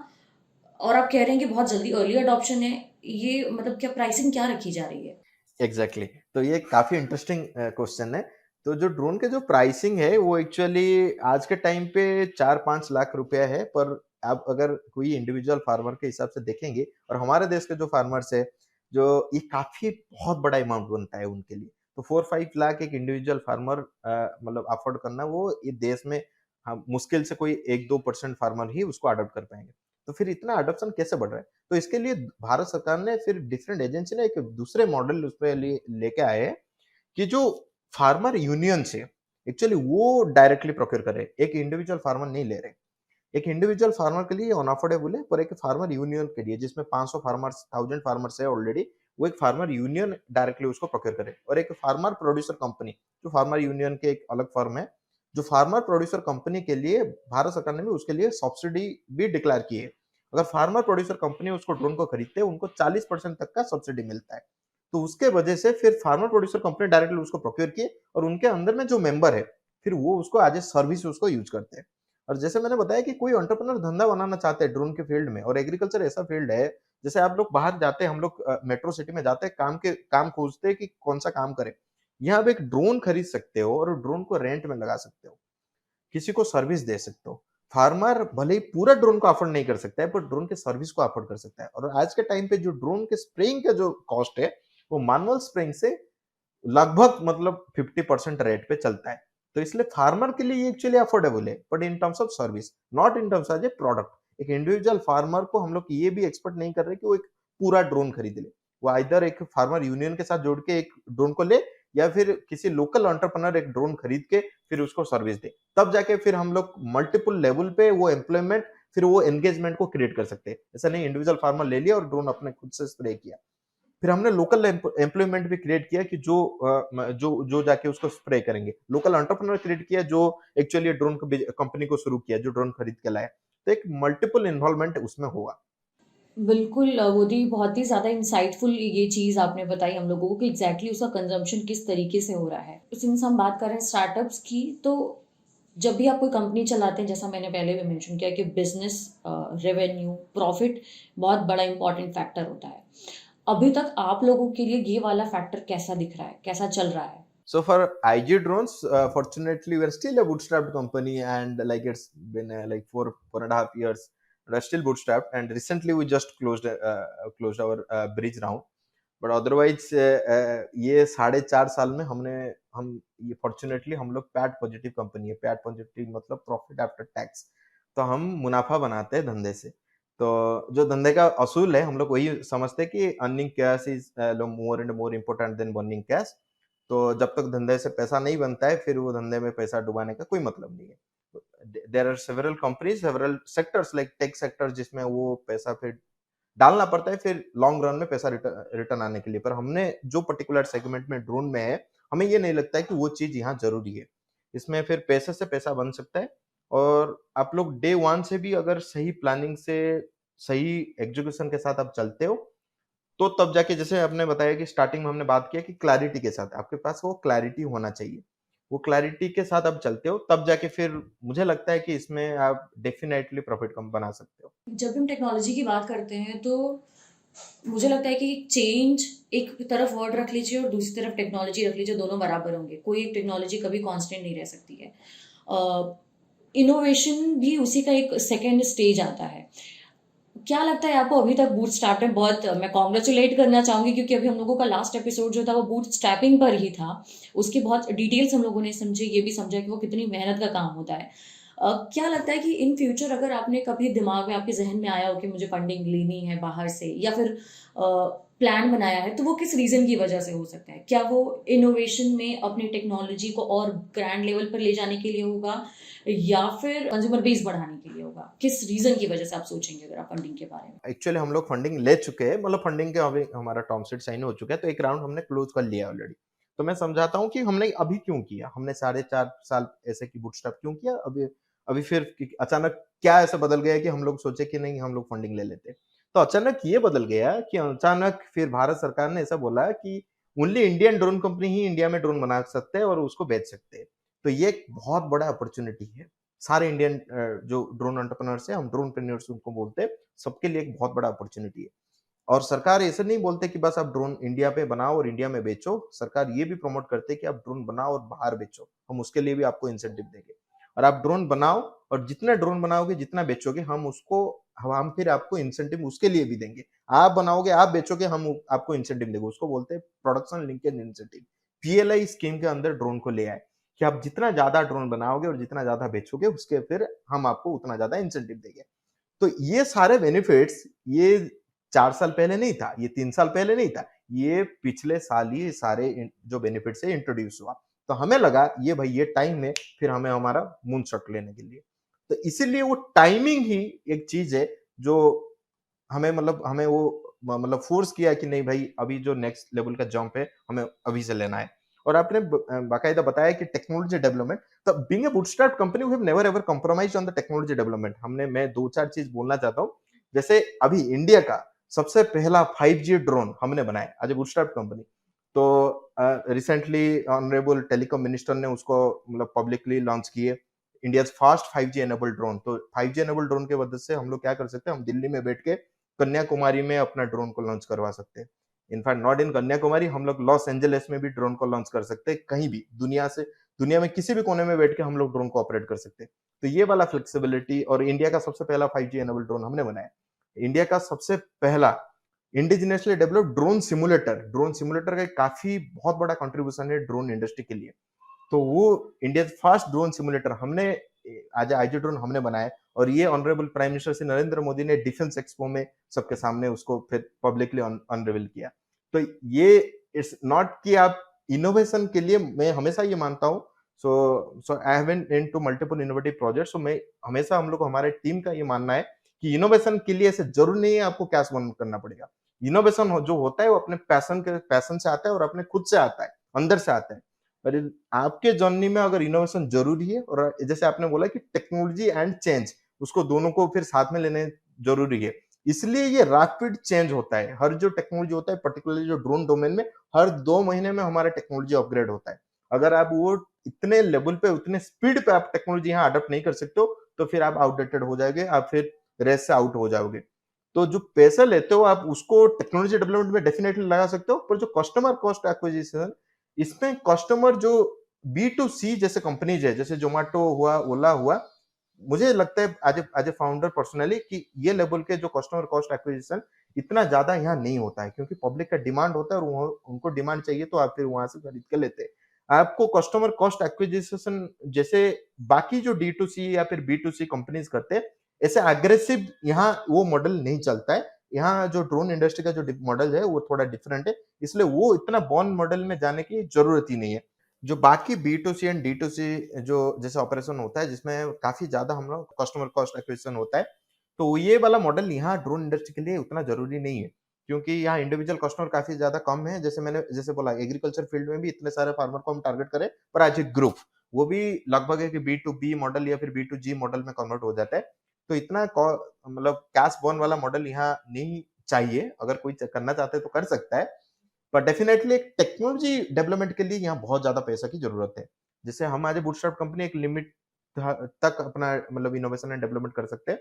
और आप कह रहे हैं कि बहुत जल्दी अर्ली अडॉप्शन है, ये मतलब क्या प्राइसिंग क्या रखी जा रही है? एग्ज़ैक्टली तो ये काफ़ी इंटरेस्टिंग क्वेश्चन है। तो जो ड्रोन के जो प्राइसिंग है वो एक्चुअली आज के टाइम पे 4-5 लाख रुपया है, पर आप अगर कोई इंडिविजुअल फार्मर के हिसाब से देखेंगे और हमारे देश के जो फार्मर्स है, जो ये काफ़ी बहुत बड़ा अमाउंट बनता है उनके लिए। तो 4-5 लाख एक इंडिविजुअल फार्मर मतलब अफ़ोर्ड करना वो ये देश में मुश्किल से कोई 1-2% फार्मर ही उसको अडॉप्ट कर पाएँगे। तो फिर इतना अडॉप्शन कैसे बढ़ रहा है? तो इसके लिए भारत सरकार ने फिर डिफरेंट एजेंसी ने एक दूसरे मॉडल उसपे लेके आए हैं कि जो फार्मर यूनियन से एक्चुअली वो डायरेक्टली प्रोक्योर कर रहे हैं। एक इंडिविजुअल फार्मर नहीं ले रहे। एक इंडिविजुअल फार्मर के लिए अनअफोर्डेबल है, पर एक फार्मर यूनियन के लिए जिसमें 500 फार्मर्स 1000 फार्मर्स है ऑलरेडी, वो एक फार्मर यूनियन डायरेक्टली उसको प्रोक्योर करे। और एक फार्मर प्रोड्यूसर कंपनी, जो फार्मर यूनियन के एक अलग फर्म है, जो फार्मर प्रोड्यूसर कंपनी के लिए भारत सरकार ने भी उसके लिए सब्सिडी भी डिक्लेयर की है। अगर फार्मर प्रोड्यूसर कंपनी उसको ड्रोन को खरीदते हैं, उनको 40% तक का सब्सिडी मिलता है। तो उसके वजह से फिर फार्मर प्रोड्यूसर कंपनी डायरेक्टली उसको प्रोक्योर किए, और उनके अंदर में जो मेंबर है, फिर वो उसको एज ए सर्विस उसको यूज करते हैं। और जैसे मैंने बताया कि कोई एंटरप्रेन्योर धंधा बनाना चाहते हैं ड्रोन के फील्ड में, और एग्रीकल्चर ऐसा फील्ड है, जैसे आप लोग बाहर जाते हैं, हम लोग मेट्रो सिटी में जाते हैं, काम खोजते हैं कि कौन सा काम करें। यहाँ आप एक ड्रोन खरीद सकते हो और ड्रोन को रेंट में लगा सकते हो, किसी को सर्विस दे सकते हो। फार्मर भले ही पूरा ड्रोन को अफोर्ड नहीं कर सकता है, पर ड्रोन के सर्विस को अफोर्ड कर सकता है। और आज के टाइम पे जो ड्रोन के स्प्रेइंग का जो कॉस्ट है, वो मैनुअल स्प्रेइंग से लगभग मतलब 50% रेट पे चलता है। तो इसलिए फार्मर के लिए ये एक्चुअली अफोर्डेबल है, but in terms of service, not in terms as a product. एक इंडिविजुअल फार्मर को हम लोग ये भी एक्सपेक्ट नहीं कर रहे कि वो एक पूरा ड्रोन खरीद ले। वो आइदर एक फार्मर यूनियन के साथ जोड़ के एक ड्रोन को ले, या फिर किसी लोकल एंटरप्रेन्योर एक ड्रोन खरीद के फिर उसको सर्विस दे। तब जाके फिर हम लोग मल्टीपल लेवल पे वो एम्प्लॉयमेंट, फिर वो एंगेजमेंट को क्रिएट कर सकते हैं। ऐसा नहीं इंडिविजुअल फार्मर ले लिया और ड्रोन अपने खुद से स्प्रे किया। फिर हमने लोकल एम्प्लॉयमेंट भी क्रिएट किया कि जो जाके उसको स्प्रे करेंगे। लोकल एंटरप्रेन्योर क्रिएट किया जो एक्चुअली ड्रोन कंपनी को शुरू किया, जो ड्रोन खरीद के लाया। तो एक मल्टीपल इन्वॉल्वमेंट उसमें हुआ। बिल्कुल वो बहुत ही ज़्यादा इंसाइटफुल ये चीज़ आपने बताई हम लोगों को कि एग्जैक्टली उसका कंजम्पशन किस तरीके से हो रहा है। सिंस हम बात कर रहे हैं स्टार्टअप्स की, तो जब भी आप कोई कंपनी चलाते हैं, जैसा मैंने पहले भी मेंशन किया कि बिजनेस, रेवेन्यू, प्रॉफिट बहुत बड़ा इंपॉर्टेंट फैक्टर होता है। अभी तक आप लोगों के लिए ये वाला फैक्टर कैसा दिख रहा है, कैसा चल रहा है? So for IG drones, fortunately, we're still a bootstrapped company, and like it's been like 4.5 years. We're still bootstrapped, and recently we just closed our bridge round. But otherwise ये 4.5 साल में हम ये फॉर्चुनेटली हम लोग पैट पॉजिटिव कंपनी है। PAT positive मतलब profit after tax. तो हम मुनाफा बनाते हैं धंधे से। तो जो धंधे का असूल है, हम लोग वही समझते हैं कि earning cash is more and more important then burning cash. तो जब तक धंधे से पैसा नहीं बनता है, फिर वो धंधे में पैसा डुबाने का कोई मतलब नहीं है। There are several companies, several sectors like tech sector, जिसमें वो पैसा फिर डालना पड़ता है फिर लॉन्ग रन में पैसा रिटर्न आने के लिए। पर हमने जो पर्टिकुलर सेगमेंट में ड्रोन में है, हमें ये नहीं लगता है कि वो चीज यहाँ जरूरी है। इसमें फिर पैसे से पैसा बन सकता है। और आप लोग डे वन से भी अगर सही प्लानिंग से, सही एग्जीक्यूशन के साथ आप चलते हो, तो तब जाके, जैसे आपने बताया कि स्टार्टिंग में हमने बात किया कि क्लैरिटी के साथ, आपके पास वो क्लैरिटी होना चाहिए। वो क्लैरिटी के साथ आप चलते हो, तब जाके फिर मुझे लगता है कि इसमें आप डेफिनेटली प्रॉफिट कम बना सकते हो। जब हम टेक्नोलॉजी की बात करते हैं, तो मुझे लगता है कि चेंज एक तरफ वर्ड रख लीजिए और दूसरी तरफ टेक्नोलॉजी रख लीजिए, दोनों बराबर होंगे। कोई एक टेक्नोलॉजी कभी कांस्टेंट नहीं रह सकती है। इनोवेशन भी उसी का एक सेकेंड स्टेज आता है। क्या लगता है आपको अभी तक बूट स्ट्रैप में बहुत, मैं कॉन्ग्रेचुलेट करना चाहूंगी क्योंकि अभी हम लोगों का लास्ट एपिसोड जो था वो बूट स्ट्रैपिंग पर ही था। उसकी बहुत डिटेल्स हम लोगों ने समझे, ये भी समझा कि वो कितनी मेहनत का काम होता है। क्या लगता है कि इन फ्यूचर अगर आपने कभी दिमाग में, आपके जहन में आया हो कि मुझे फंडिंग लेनी है बाहर से, या फिर प्लान बनाया है, तो वो किस रीजन की वजह से हो सकता है? क्या वो इनोवेशन में अपनी टेक्नोलॉजी को और ग्रैंड लेवल पर ले जाने के लिए होगा, या फिर कंज्यूमर बेस बढ़ाने के लिए होगा? किस रीजन की वजह से आप सोचेंगे अगर आप फंडिंग के बारे में? एक्चुअली हम लोग फंडिंग ले चुके हैं, मतलब फंडिंग के अभी हमारा टर्म शीट साइन हो चुका है, तो एक राउंड हमने क्लोज कर लिया ऑलरेडी। तो मैं समझाता हूँ कि हमने अभी क्यों किया, हमने 4.5 साल ऐसे की बूटस्ट्रैप क्यों किया, अभी अभी फिर अचानक क्या ऐसा बदल गया कि हम लोग सोचे कि नहीं हम लोग फंडिंग ले लेते। तो अचानक ये बदल गया कि अचानक फिर भारत सरकार ने ऐसा बोला कि ओनली इंडियन ड्रोन कंपनी ही इंडिया में ड्रोन बना सकते हैं और उसको बेच सकते हैं। तो ये एक बहुत बड़ा अपॉर्चुनिटी है। सारे इंडियन जो ड्रोन एंटरप्रेन्योर्स है, हम ड्रोनप्रेन्योर्स उनको बोलते हैं, सबके लिए एक बहुत बड़ा अपॉर्चुनिटी है। और सरकार ऐसे नहीं बोलते कि बस आप ड्रोन इंडिया पे बनाओ और इंडिया में बेचो। सरकार ये भी प्रमोट करते हैं कि आप ड्रोन बनाओ और बाहर बेचो, हम उसके लिए भी आपको इंसेंटिव देंगे। और आप ड्रोन बनाओ, और जितना ड्रोन बनाओगे, जितना बेचोगे, हम फिर आपको इंसेंटिव उसके लिए भी देंगे। आप बनाओगे, आप बेचोगे, हम आपको इंसेंटिव देंगे। उसको बोलते हैं production linkage incentive. PLI scheme के अंदर ड्रोन को ले आए कि आप जितना ज्यादा ड्रोन बनाओगे और जितना ज्यादा बेचोगे, उसके फिर हम आपको उतना ज्यादा इंसेंटिव देंगे। तो ये सारे बेनिफिट्स, ये 4 साल पहले नहीं था, ये 3 साल पहले नहीं था, ये पिछले साल ही सारे जो बेनिफिट्स है इंट्रोड्यूस हुआ। तो हमें लगा ये भाई ये टाइम है फिर हमें हमारा मून शॉट लेने के लिए। तो इसीलिए वो टाइमिंग ही एक चीज़ है जो हमें वो मतलब फ़ोर्स किया कि नहीं भाई अभी जो नेक्स्ट लेवल का जंप है, हमें अभी से लेना है। और आपने बाकायदा बताया कि टेक्नोलॉजी डेवलपमेंट, तो being a bootstrap company we have never ever compromised on the technology development. मैं 2-4 चीज़ बोलना चाहता हूँ। जैसे अभी इंडिया का सबसे पहला 5G ड्रोन हमने बनाया एज़ अ बूटस्ट्रैप कंपनी। तो रिसेंटली ऑनरेबल टेलीकॉम मिनिस्टर ने उसको मतलब पब्लिकली लॉन्च किए। India's first 5G enabled drone. तो 5G इनेबल्ड ड्रोन की वजह से हम लोग क्या कर सकते हैं, हम दिल्ली में बैठ के कन्याकुमारी में अपना ड्रोन को लॉन्च करवा सकते हैं। इनफैक्ट नॉट इन कन्याकुमारी, हम लोग लॉस एंजेलिस में भी ड्रोन को लॉन्च कर सकते हैं, कहीं भी दुनिया में किसी भी कोने में बैठ के हम लोग ड्रोन को ऑपरेट कर सकते हैं। तो ये वाला फ्लेक्सिबिलिटी, और इंडिया का सबसे पहला 5G इनेबल्ड ड्रोन हमने बनाया। इंडिया का सबसे पहला इंडिजिनियसली डेवलप्ड ड्रोन सिमुलेटर का काफ़ी बहुत बड़ा कंट्रीब्यूशन है ड्रोन इंडस्ट्री के लिए। तो वो इंडिया फर्स्ट ड्रोन सिमुलेटर हमने आज आईजी ड्रोन हमने बनाया, और ये honourable prime minister Shri Narendra Modi ने डिफेंस एक्सपो में सबके सामने उसको फिर पब्लिकली अनरिवील किया। तो ये इट्स नॉट कि आप इनोवेशन के लिए, मैं हमेशा ये मानता हूँ, so I have been into multiple innovative projects. So मैं हमेशा, हम लोग हमारे टीम का ये मानना है कि इनोवेशन के लिए ऐसे जरूरी नहीं है आपको कैश बर्न करना पड़ेगा। इनोवेशन जो होता है वो अपने पैशन से आता है और अपने खुद से आता है, अंदर से आता है। पर आपके जर्नी में अगर इनोवेशन ज़रूरी है, और जैसे आपने बोला कि टेक्नोलॉजी एंड चेंज, उसको दोनों को फिर साथ में लेने ज़रूरी है। इसलिए ये रैपिड चेंज होता है। हर जो टेक्नोलॉजी होता है, पर्टिकुलरली जो ड्रोन डोमेन में, हर 2 महीने में हमारा टेक्नोलॉजी अपग्रेड होता है। अगर आप वो इतने लेवल पे, उतने स्पीड पे आप टेक्नोलॉजी यहाँ अडॉप्ट नहीं कर सकते हो, तो फिर आप आउटडेटेड हो जाओगे, आप फिर रेस से आउट हो जाओगे। तो जो पैसा लेते हो आप उसको टेक्नोलॉजी डेवलपमेंट में डेफिनिटली लगा सकते हो, पर जो कस्टमर कॉस्ट एक्विजिशन, इसमें कस्टमर जो बी टू सी जैसे कंपनीज है, जैसे जोमेटो हुआ, ओला हुआ, मुझे लगता है एज ए फाउंडर पर्सनली कि ये लेवल के जो कस्टमर कॉस्ट एक्विजिशन इतना ज्यादा यहाँ नहीं होता है, क्योंकि पब्लिक का डिमांड होता है, और उनको डिमांड चाहिए तो आप फिर वहां से खरीद के लेते हैं। आपको कस्टमर कॉस्ट एक्विजिशन जैसे बाकी जो डी टू सी या फिर बी टू सी कंपनीज करते हैं, ऐसे अग्रेसिव यहाँ वो मॉडल नहीं चलता है। यहाँ जो ड्रोन इंडस्ट्री का जो मॉडल है वो थोड़ा डिफरेंट है, इसलिए वो इतना बॉन्ड मॉडल में जाने की जरूरत ही नहीं है। जो बाकी B to C and D to C जो जैसे ऑपरेशन होता है, जिसमें काफी ज्यादा हम लोग कस्टमर कॉस्ट एक्विजिशन होता है, तो ये वाला मॉडल यहाँ ड्रोन इंडस्ट्री के लिए उतना जरूरी नहीं है, क्योंकि यहाँ इंडिविजुअल कस्टमर काफी ज्यादा कम है। जैसे बोला, एग्रीकल्चर फील्ड में भी इतने सारे फार्मर को हम टारगेट करें, पर आज एक ग्रुप वो भी लगभग है कि बी टू बी मॉडल या फिर बी टू जी मॉडल में कन्वर्ट हो जाता है। तो इतना मतलब कैश बर्न वाला मॉडल यहाँ नहीं चाहिए। अगर कोई करना चाहता है तो कर सकता है, पर डेफिनेटली एक टेक्नोलॉजी डेवलपमेंट के लिए यहाँ बहुत ज्यादा पैसा की जरूरत है। जैसे हम आज बूटस्ट्रैप कंपनी एक लिमिट तक अपना मतलब इनोवेशन एंड डेवलपमेंट कर सकते हैं,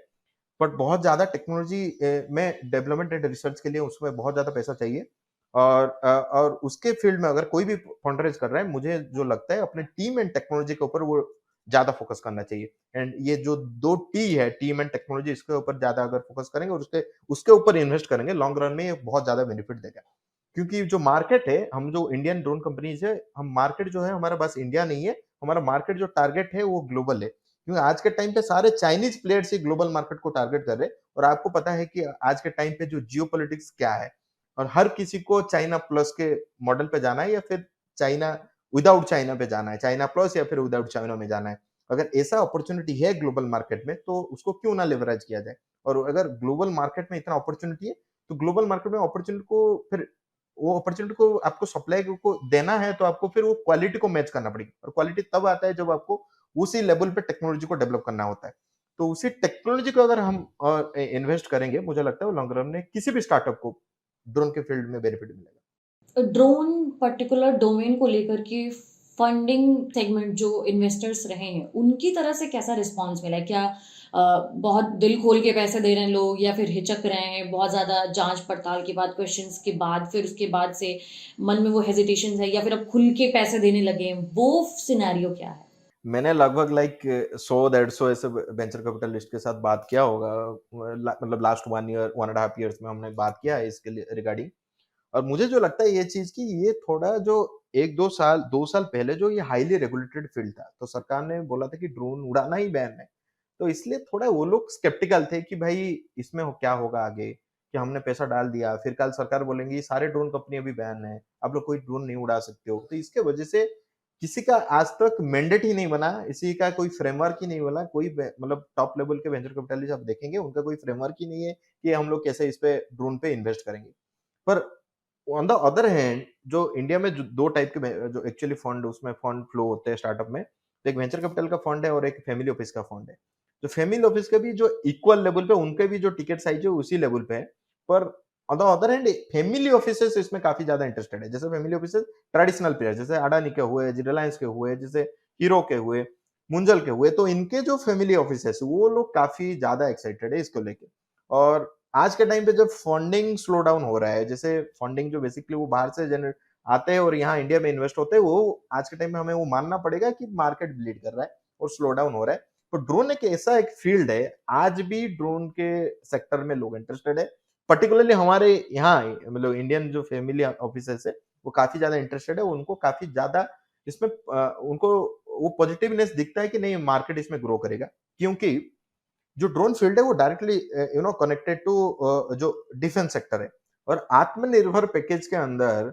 बट बहुत ज्यादा टेक्नोलॉजी में डेवलपमेंट एंड रिसर्च के लिए उसमें बहुत ज्यादा पैसा चाहिए। और उसके फील्ड में अगर कोई भी फंडरेज कर रहा है, मुझे जो लगता है अपने टीम एंड टेक्नोलॉजी के ऊपर वो ज्यादा फोकस करना चाहिए। एंड ये जो 2 टी है, टीम एंड टेक्नोलॉजी, इसके ऊपर ज्यादा अगर फोकस करेंगे और उसके उसके ऊपर इन्वेस्ट करेंगे, लॉन्ग रन में ये बहुत ज्यादा बेनिफिट देगा। क्योंकि जो मार्केट है, हम जो इंडियन ड्रोन कंपनीज है, हम मार्केट जो है हमारा बस इंडिया नहीं है, हमारा मार्केट जो टारगेट है वो ग्लोबल है। क्योंकि आज के टाइम पे सारे चाइनीज प्लेयर्स ही ग्लोबल मार्केट को टारगेट कर रहे हैं, और आपको पता है कि आज के टाइम पे जो जियोपॉलिटिक्स क्या है, और हर किसी को चाइना प्लस के मॉडल पे जाना है, या फिर चाइना विदाउट चाइना पे जाना है, चाइना प्लस या फिर विदाउट चाइना में जाना है। अगर ऐसा अपॉर्चुनिटी है ग्लोबल मार्केट में, तो उसको क्यों ना लेवरेज किया जाए। और अगर ग्लोबल मार्केट में इतना अपॉर्चुनिटी है, तो ग्लोबल मार्केट में अपॉर्चुनिटी को फिर वो अपॉर्चुनिटी को आपको सप्लाई को देना है, तो आपको फिर वो क्वालिटी को मैच करना पड़ेगा, और क्वालिटी तब आता है जब आपको उसी लेवल पे टेक्नोलॉजी को डेवलप करना होता है। तो उसी टेक्नोलॉजी को अगर हम इन्वेस्ट करेंगे, मुझे लगता है वो लॉन्ग रन में किसी भी स्टार्टअप को ड्रोन के फील्ड में बेनिफिट मिलेगा। ड्रोन पर्टिकुलर डोमेन को लेकर के फंडिंग सेगमेंट जो इन्वेस्टर्स रहे हैं उनकी तरह से कैसा रिस्पांस मिला है? क्या बहुत दिल खोल के पैसे दे रहे हैं लोग, या फिर हिचक रहे हैं बहुत ज़्यादा जांच पड़ताल के बाद, क्वेश्चंस के बाद, फिर उसके बाद से मन में वो हेजिटेशन है, या फिर अब खुल के पैसे देने लगे हैं? वो सिनेरियो क्या है? मैंने लगभग लाइक 100-150 ऐसे वेंचर कैपिटलिस्ट के साथ बात किया होगा, मतलब लास्ट 1 ईयर 1.5 ईयर्स में हमने बात किया है इसके लिए रिगार्डिंग। और मुझे जो लगता है ये चीज कि ये थोड़ा जो 1-2 साल पहले जो ये हाईली रेगुलेटेड फील्ड था, तो सरकार ने बोला था कि ड्रोन उड़ाना ही बैन है। तो इसलिए थोड़ा वो लोग स्केप्टिकल थे कि भाई इसमें क्या होगा आगे, कि हमने पैसा डाल दिया, फिर कल सरकार बोलेंगी सारे ड्रोन कंपनी अभी बैन है, आप लोग कोई ड्रोन नहीं उड़ा सकते हो। तो इसके वजह से किसी का आज तक मैंडेट ही नहीं बना, इसी का कोई फ्रेमवर्क ही नहीं बना, कोई मतलब टॉप लेवल के वेंचर कैपिटलिस्ट आप देखेंगे, उनका कोई फ्रेमवर्क ही नहीं है कि हम लोग कैसे इस पे ड्रोन पे इन्वेस्ट करेंगे। पर ऑन द अदर हैंड जो इंडिया में जो 2 टाइप के जो एक्चुअली फंड उसमें फंड फ्लो होते हैं स्टार्टअप में, तो एक वेंचर कैपिटल का फंड है और एक फैमिली ऑफिस का फंड है। तो फैमिली ऑफिस के भी जो इक्वल लेवल पे उनके भी जो टिकट साइज़ है उसी लेवल पे है। पर on the other hand family offices इसमें काफ़ी ज़्यादा इंटरेस्टेड है। जैसे फैमिली ऑफिसेस ट्रेडिशनल प्लेयर जैसे अडानी के हुए, रिलायंस के हुए, जैसे हीरो के हुए, मुंजल के हुए, तो इनके जो फैमिली ऑफिसेस वो लोग काफ़ी ज़्यादा एक्साइटेड है इसको लेके। और आज के टाइम पे जब फंडिंग स्लो डाउन हो रहा है, जैसे फंडिंग जो बेसिकली वो बाहर से जनरेट आते हैं और यहाँ इंडिया में इन्वेस्ट होते हैं, वो आज के टाइम में हमें वो मानना पड़ेगा कि मार्केट ब्लीड कर रहा है और स्लो डाउन हो रहा है। तो ड्रोन एक ऐसा एक फील्ड है, आज भी ड्रोन के सेक्टर में लोग इंटरेस्टेड है। पर्टिकुलरली हमारे यहाँ मतलब इंडियन जो फैमिली ऑफिसर्स है, वो काफ़ी ज़्यादा इंटरेस्टेड है, उनको काफ़ी ज़्यादा इसमें उनको वो पॉजिटिवनेस दिखता है कि नहीं मार्केट इसमें ग्रो करेगा। क्योंकि जो ड्रोन फील्ड है वो डायरेक्टली कनेक्टेड टू जो डिफेंस सेक्टर है और आत्मनिर्भर पैकेज के अंदर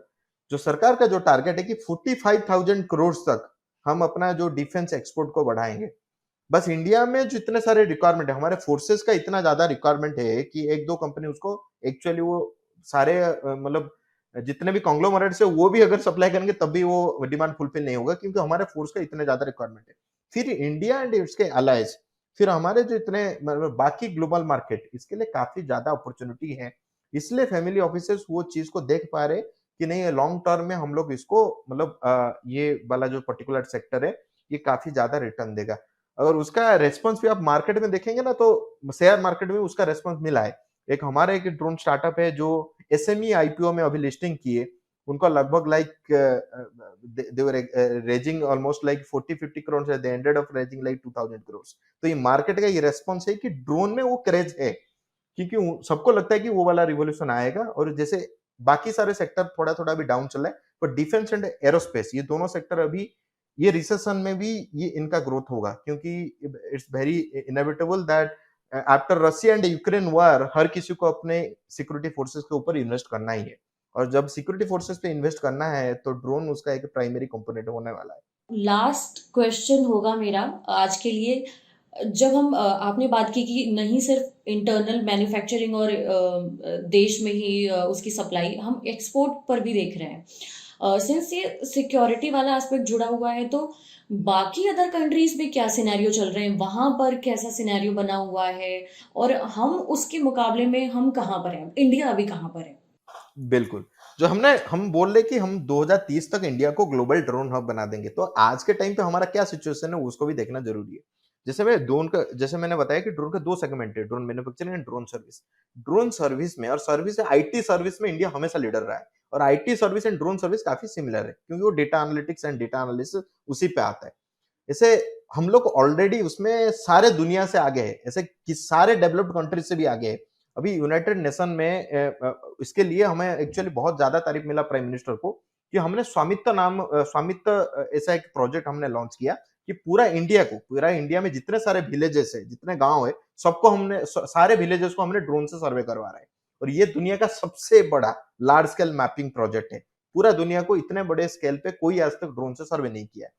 जो सरकार का जो टारगेट है कि 45,000 करोड़ तक हम अपना जो डिफेंस एक्सपोर्ट को बढ़ाएंगे। बस इंडिया में जितने सारे रिक्वायरमेंट है हमारे फोर्सेस का इतना ज्यादा रिक्वायरमेंट है कि एक दो कंपनी उसको एक्चुअली वो सारे मतलब जितने भी कॉन्ग्लोमरेट्स है वो भी अगर सप्लाई करेंगे तब भी वो डिमांड फुलफिल नहीं होगा क्योंकि हमारे फोर्स का इतने ज्यादा रिक्वायरमेंट है। फिर इंडिया एंड इसके अलाइज फिर हमारे जो इतने मतलब बाकी ग्लोबल मार्केट इसके लिए काफी ज्यादा अपॉर्चुनिटी है। इसलिए फैमिली ऑफिसर्स वो चीज को देख पा रहे कि नहीं लॉन्ग टर्म में हम लोग इसको मतलब ये वाला जो पर्टिकुलर सेक्टर है ये काफी ज्यादा रिटर्न देगा। अगर उसका रेस्पॉन्स भी आप मार्केट में देखेंगे ना तो शेयर मार्केट में उसका रेस्पॉन्स मिला है। एक हमारे एक ड्रोन स्टार्टअप है जो एसएमई आईपीओ में अभी लिस्टिंग किए। उनका लगभग like they were raising almost like 40-50 crore they ended up raising like 2000 crore. तो ये मार्केट का ये रेस्पॉन्स है कि ड्रोन में वो क्रेज है क्योंकि सबको लगता है कि वो वाला रिवॉल्यूशन आएगा और जैसे बाकी सारे सेक्टर थोड़ा-थोड़ा अभी डाउन चल रहा है, पर डिफेंस एंड एरोस्पेस ये दोनों सेक्टर अभी ये रिसेशन में भी ये इनका ग्रोथ होगा क्योंकि it's very inevitable that after Russia and Ukraine war हर किसी को अपने सिक्योरिटी फोर्सेस के ऊपर इन्वेस्ट करना ही है और जब सिक्योरिटी फोर्सेस पे इन्वेस्ट करना है तो ड्रोन उसका एक प्राइमरी कंपोनेंट होने वाला है। लास्ट क्वेश्चन होगा मेरा आज के लिए। जब हम आपने बात की कि नहीं सिर्फ इंटरनल मैन्युफैक्चरिंग और देश में ही उसकी सप्लाई, हम एक्सपोर्ट पर भी देख रहे हैं। सिंस ये सिक्योरिटी वाला एस्पेक्ट जुड़ा हुआ है, तो बाकी अदर कंट्रीज में क्या सिनेरियो चल रहे हैं, वहां पर कैसा सिनेरियो बना हुआ है, और हम उसके मुकाबले में हम कहाँ पर हैं, इंडिया अभी कहाँ पर है? बिल्कुल। जो हम बोल रहे कि हम 2030 तक इंडिया को ग्लोबल ड्रोन हब बना देंगे, तो आज के टाइम पे हमारा क्या सिचुएशन है उसको भी देखना ज़रूरी है। जैसे मैंने बताया कि ड्रोन के 2 सेगमेंट है, drone manufacturing and drone service. Drone service में और सर्विस आईटी सर्विस में इंडिया हमेशा लीडर रहा है और IT service and drone service काफ़ी सिमिलर है क्योंकि वो data analytics and data analysis उसी पे आता है। जैसे हम लोग ऑलरेडी उसमें सारे दुनिया से आगे है, ऐसे कि सारे डेवलप्ड कंट्रीज से भी आगे है। अभी यूनाइटेड नेशन में इसके लिए हमें एक्चुअली बहुत ज्यादा तारीफ मिला प्राइम मिनिस्टर को कि हमने स्वामित्व ऐसा एक प्रोजेक्ट हमने लॉन्च किया कि पूरा इंडिया में जितने सारे विलेजेस है जितने गांव है सबको सारे विलेजेस को हमने ड्रोन से सर्वे करवा रहा है और ये दुनिया का सबसे बड़ा लार्ज स्केल मैपिंग प्रोजेक्ट है। पूरा दुनिया को इतने बड़े स्केल पे कोई आज तक ड्रोन से सर्वे नहीं किया है,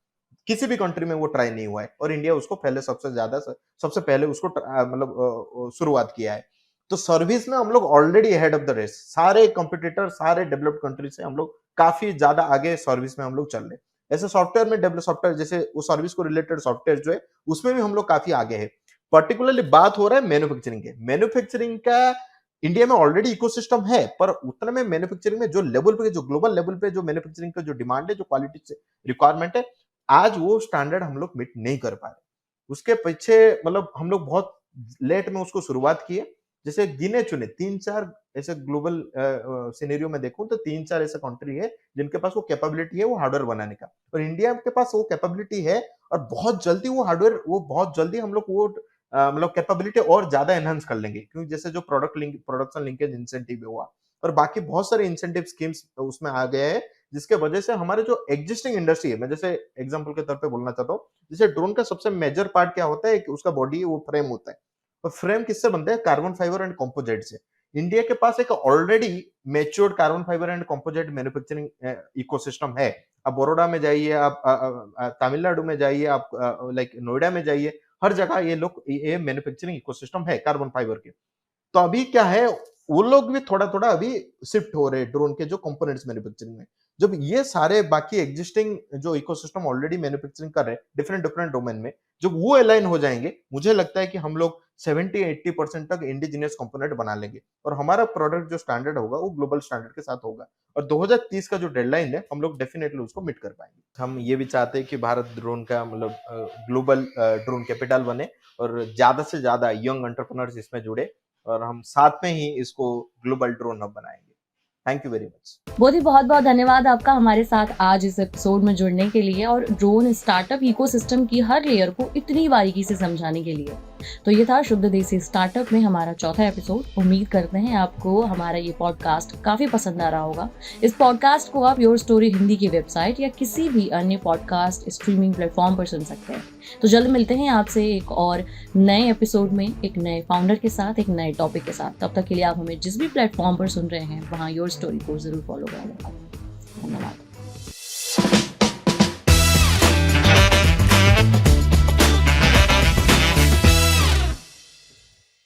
किसी भी कंट्री में वो ट्राई नहीं हुआ है और इंडिया उसको पहले सबसे पहले उसको मतलब शुरुआत किया है। तो सर्विस में हम लोग already head of the race, सारे कंपटीटर सारे डेवलप्ड कंट्री से हम लोग काफी ज्यादा आगे सर्विस में हम लोग चल रहे हैं। ऐसे सॉफ्टवेयर में डेवलप सॉफ्टवेयर जैसे वो सर्विस को रिलेटेड सॉफ्टवेयर जो है उसमें भी हम लोग काफी आगे है। पर्टिकुलरली बात हो रहा है मैन्युफैक्चरिंग के, मैन्युफैक्चरिंग का इंडिया में ऑलरेडी इकोसिस्टम है पर उतने में मैन्युफैक्चरिंग में जो लेवल पे जो ग्लोबल लेवल पे जो मैन्युफैक्चरिंग का जो डिमांड है जो क्वालिटी से रिक्वायरमेंट है आज वो स्टैंडर्ड हम लोग मीट नहीं कर पा रहे। उसके पीछे मतलब हम लोग बहुत लेट में उसको शुरुआत किए। जैसे गिने चुने 3-4 ऐसे ग्लोबल सिनेरियो में देखूं तो 3-4 ऐसे कंट्री है जिनके पास वो कैपेबिलिटी है वो हार्डवेयर बनाने का और इंडिया के पास वो कैपेबिलिटी है और बहुत जल्दी हम लोग वो मतलब कैपेबिलिटी और ज्यादा एनहांस कर लेंगे क्योंकि जैसे जो प्रोडक्शन लिंकेज इंसेंटिव हुआ और बाकी बहुत सारे इंसेंटिव स्कीम्स उसमें आ गए हैं जिसके वजह से हमारे जो एग्जिस्टिंग इंडस्ट्री है, मैं जैसे एग्जांपल के तौर पे बोलना चाहता हूँ, जैसे ड्रोन का सबसे मेजर पार्ट क्या होता है कि उसका बॉडी वो फ्रेम होता है। तो फ्रेम किससे बनता है? कार्बन फाइबर एंड कंपोजिट से। इंडिया के पास एक already matured carbon fibre and composite manufacturing ecosystem है। आप बड़ौदा में जाइए, आप तमिलनाडु में जाइए, आप लाइक नोएडा में जाइए, हर जगह ये मैन्युफैक्चरिंग इकोसिस्टम है कार्बन फाइबर के। तो अभी क्या है, वो लोग भी थोड़ा-थोड़ा अभी शिफ्ट हो रहे हैं ड्रोन के जो कंपोनेंट्स मैन्युफैक्चरिंग में। जब ये सारे बाकी एक्जिस्टिंग जो इकोसिस्टम ऑलरेडी मैन्युफैक्चरिंग कर रहे हैं डिफरेंट डिफरेंट डोमेन में, जब वो अलाइन हो जाएंगे, मुझे लगता है कि हम लोग 70-80% तक इंडिजिनियस कंपोनेंट बना लेंगे और हमारा प्रोडक्ट जो स्टैंडर्ड होगा वो ग्लोबल स्टैंडर्ड के साथ होगा। और 2030 का जो डेडलाइन है, हम लोग डेफिनेटली उसको मीट कर पाएंगे। हम ये भी चाहते हैं कि भारत ड्रोन का मतलब ग्लोबल ड्रोन कैपिटल बने और ज्यादा से ज्यादा यंग एंटरप्रेन्योर्स इसमें जुड़े और हम साथ में ही इसको ग्लोबल ड्रोन हब बनाएंगे। Thank you very much. Bodhi, बहुत बहुत धन्यवाद आपका हमारे साथ आज इस एपिसोड में जुड़ने के लिए और ड्रोन स्टार्टअप इकोसिस्टम की हर लेयर को इतनी बारीकी से समझाने के लिए। तो ये था शुद्ध देसी स्टार्टअप में हमारा चौथा एपिसोड। उम्मीद करते हैं आपको हमारा ये पॉडकास्ट काफी पसंद आ रहा होगा। इस पॉडकास्ट को आप योर स्टोरी हिंदी की वेबसाइट या किसी भी अन्य पॉडकास्ट स्ट्रीमिंग प्लेटफॉर्म पर सुन सकते हैं। तो जल्द मिलते हैं आपसे एक और नए एपिसोड में, एक नए फाउंडर के साथ, एक नए टॉपिक के साथ। तब तक के लिए आप हमें जिस भी प्लेटफॉर्म पर सुन रहे हैं वहाँ योर स्टोरी को जरूर फॉलो करें। धन्यवाद।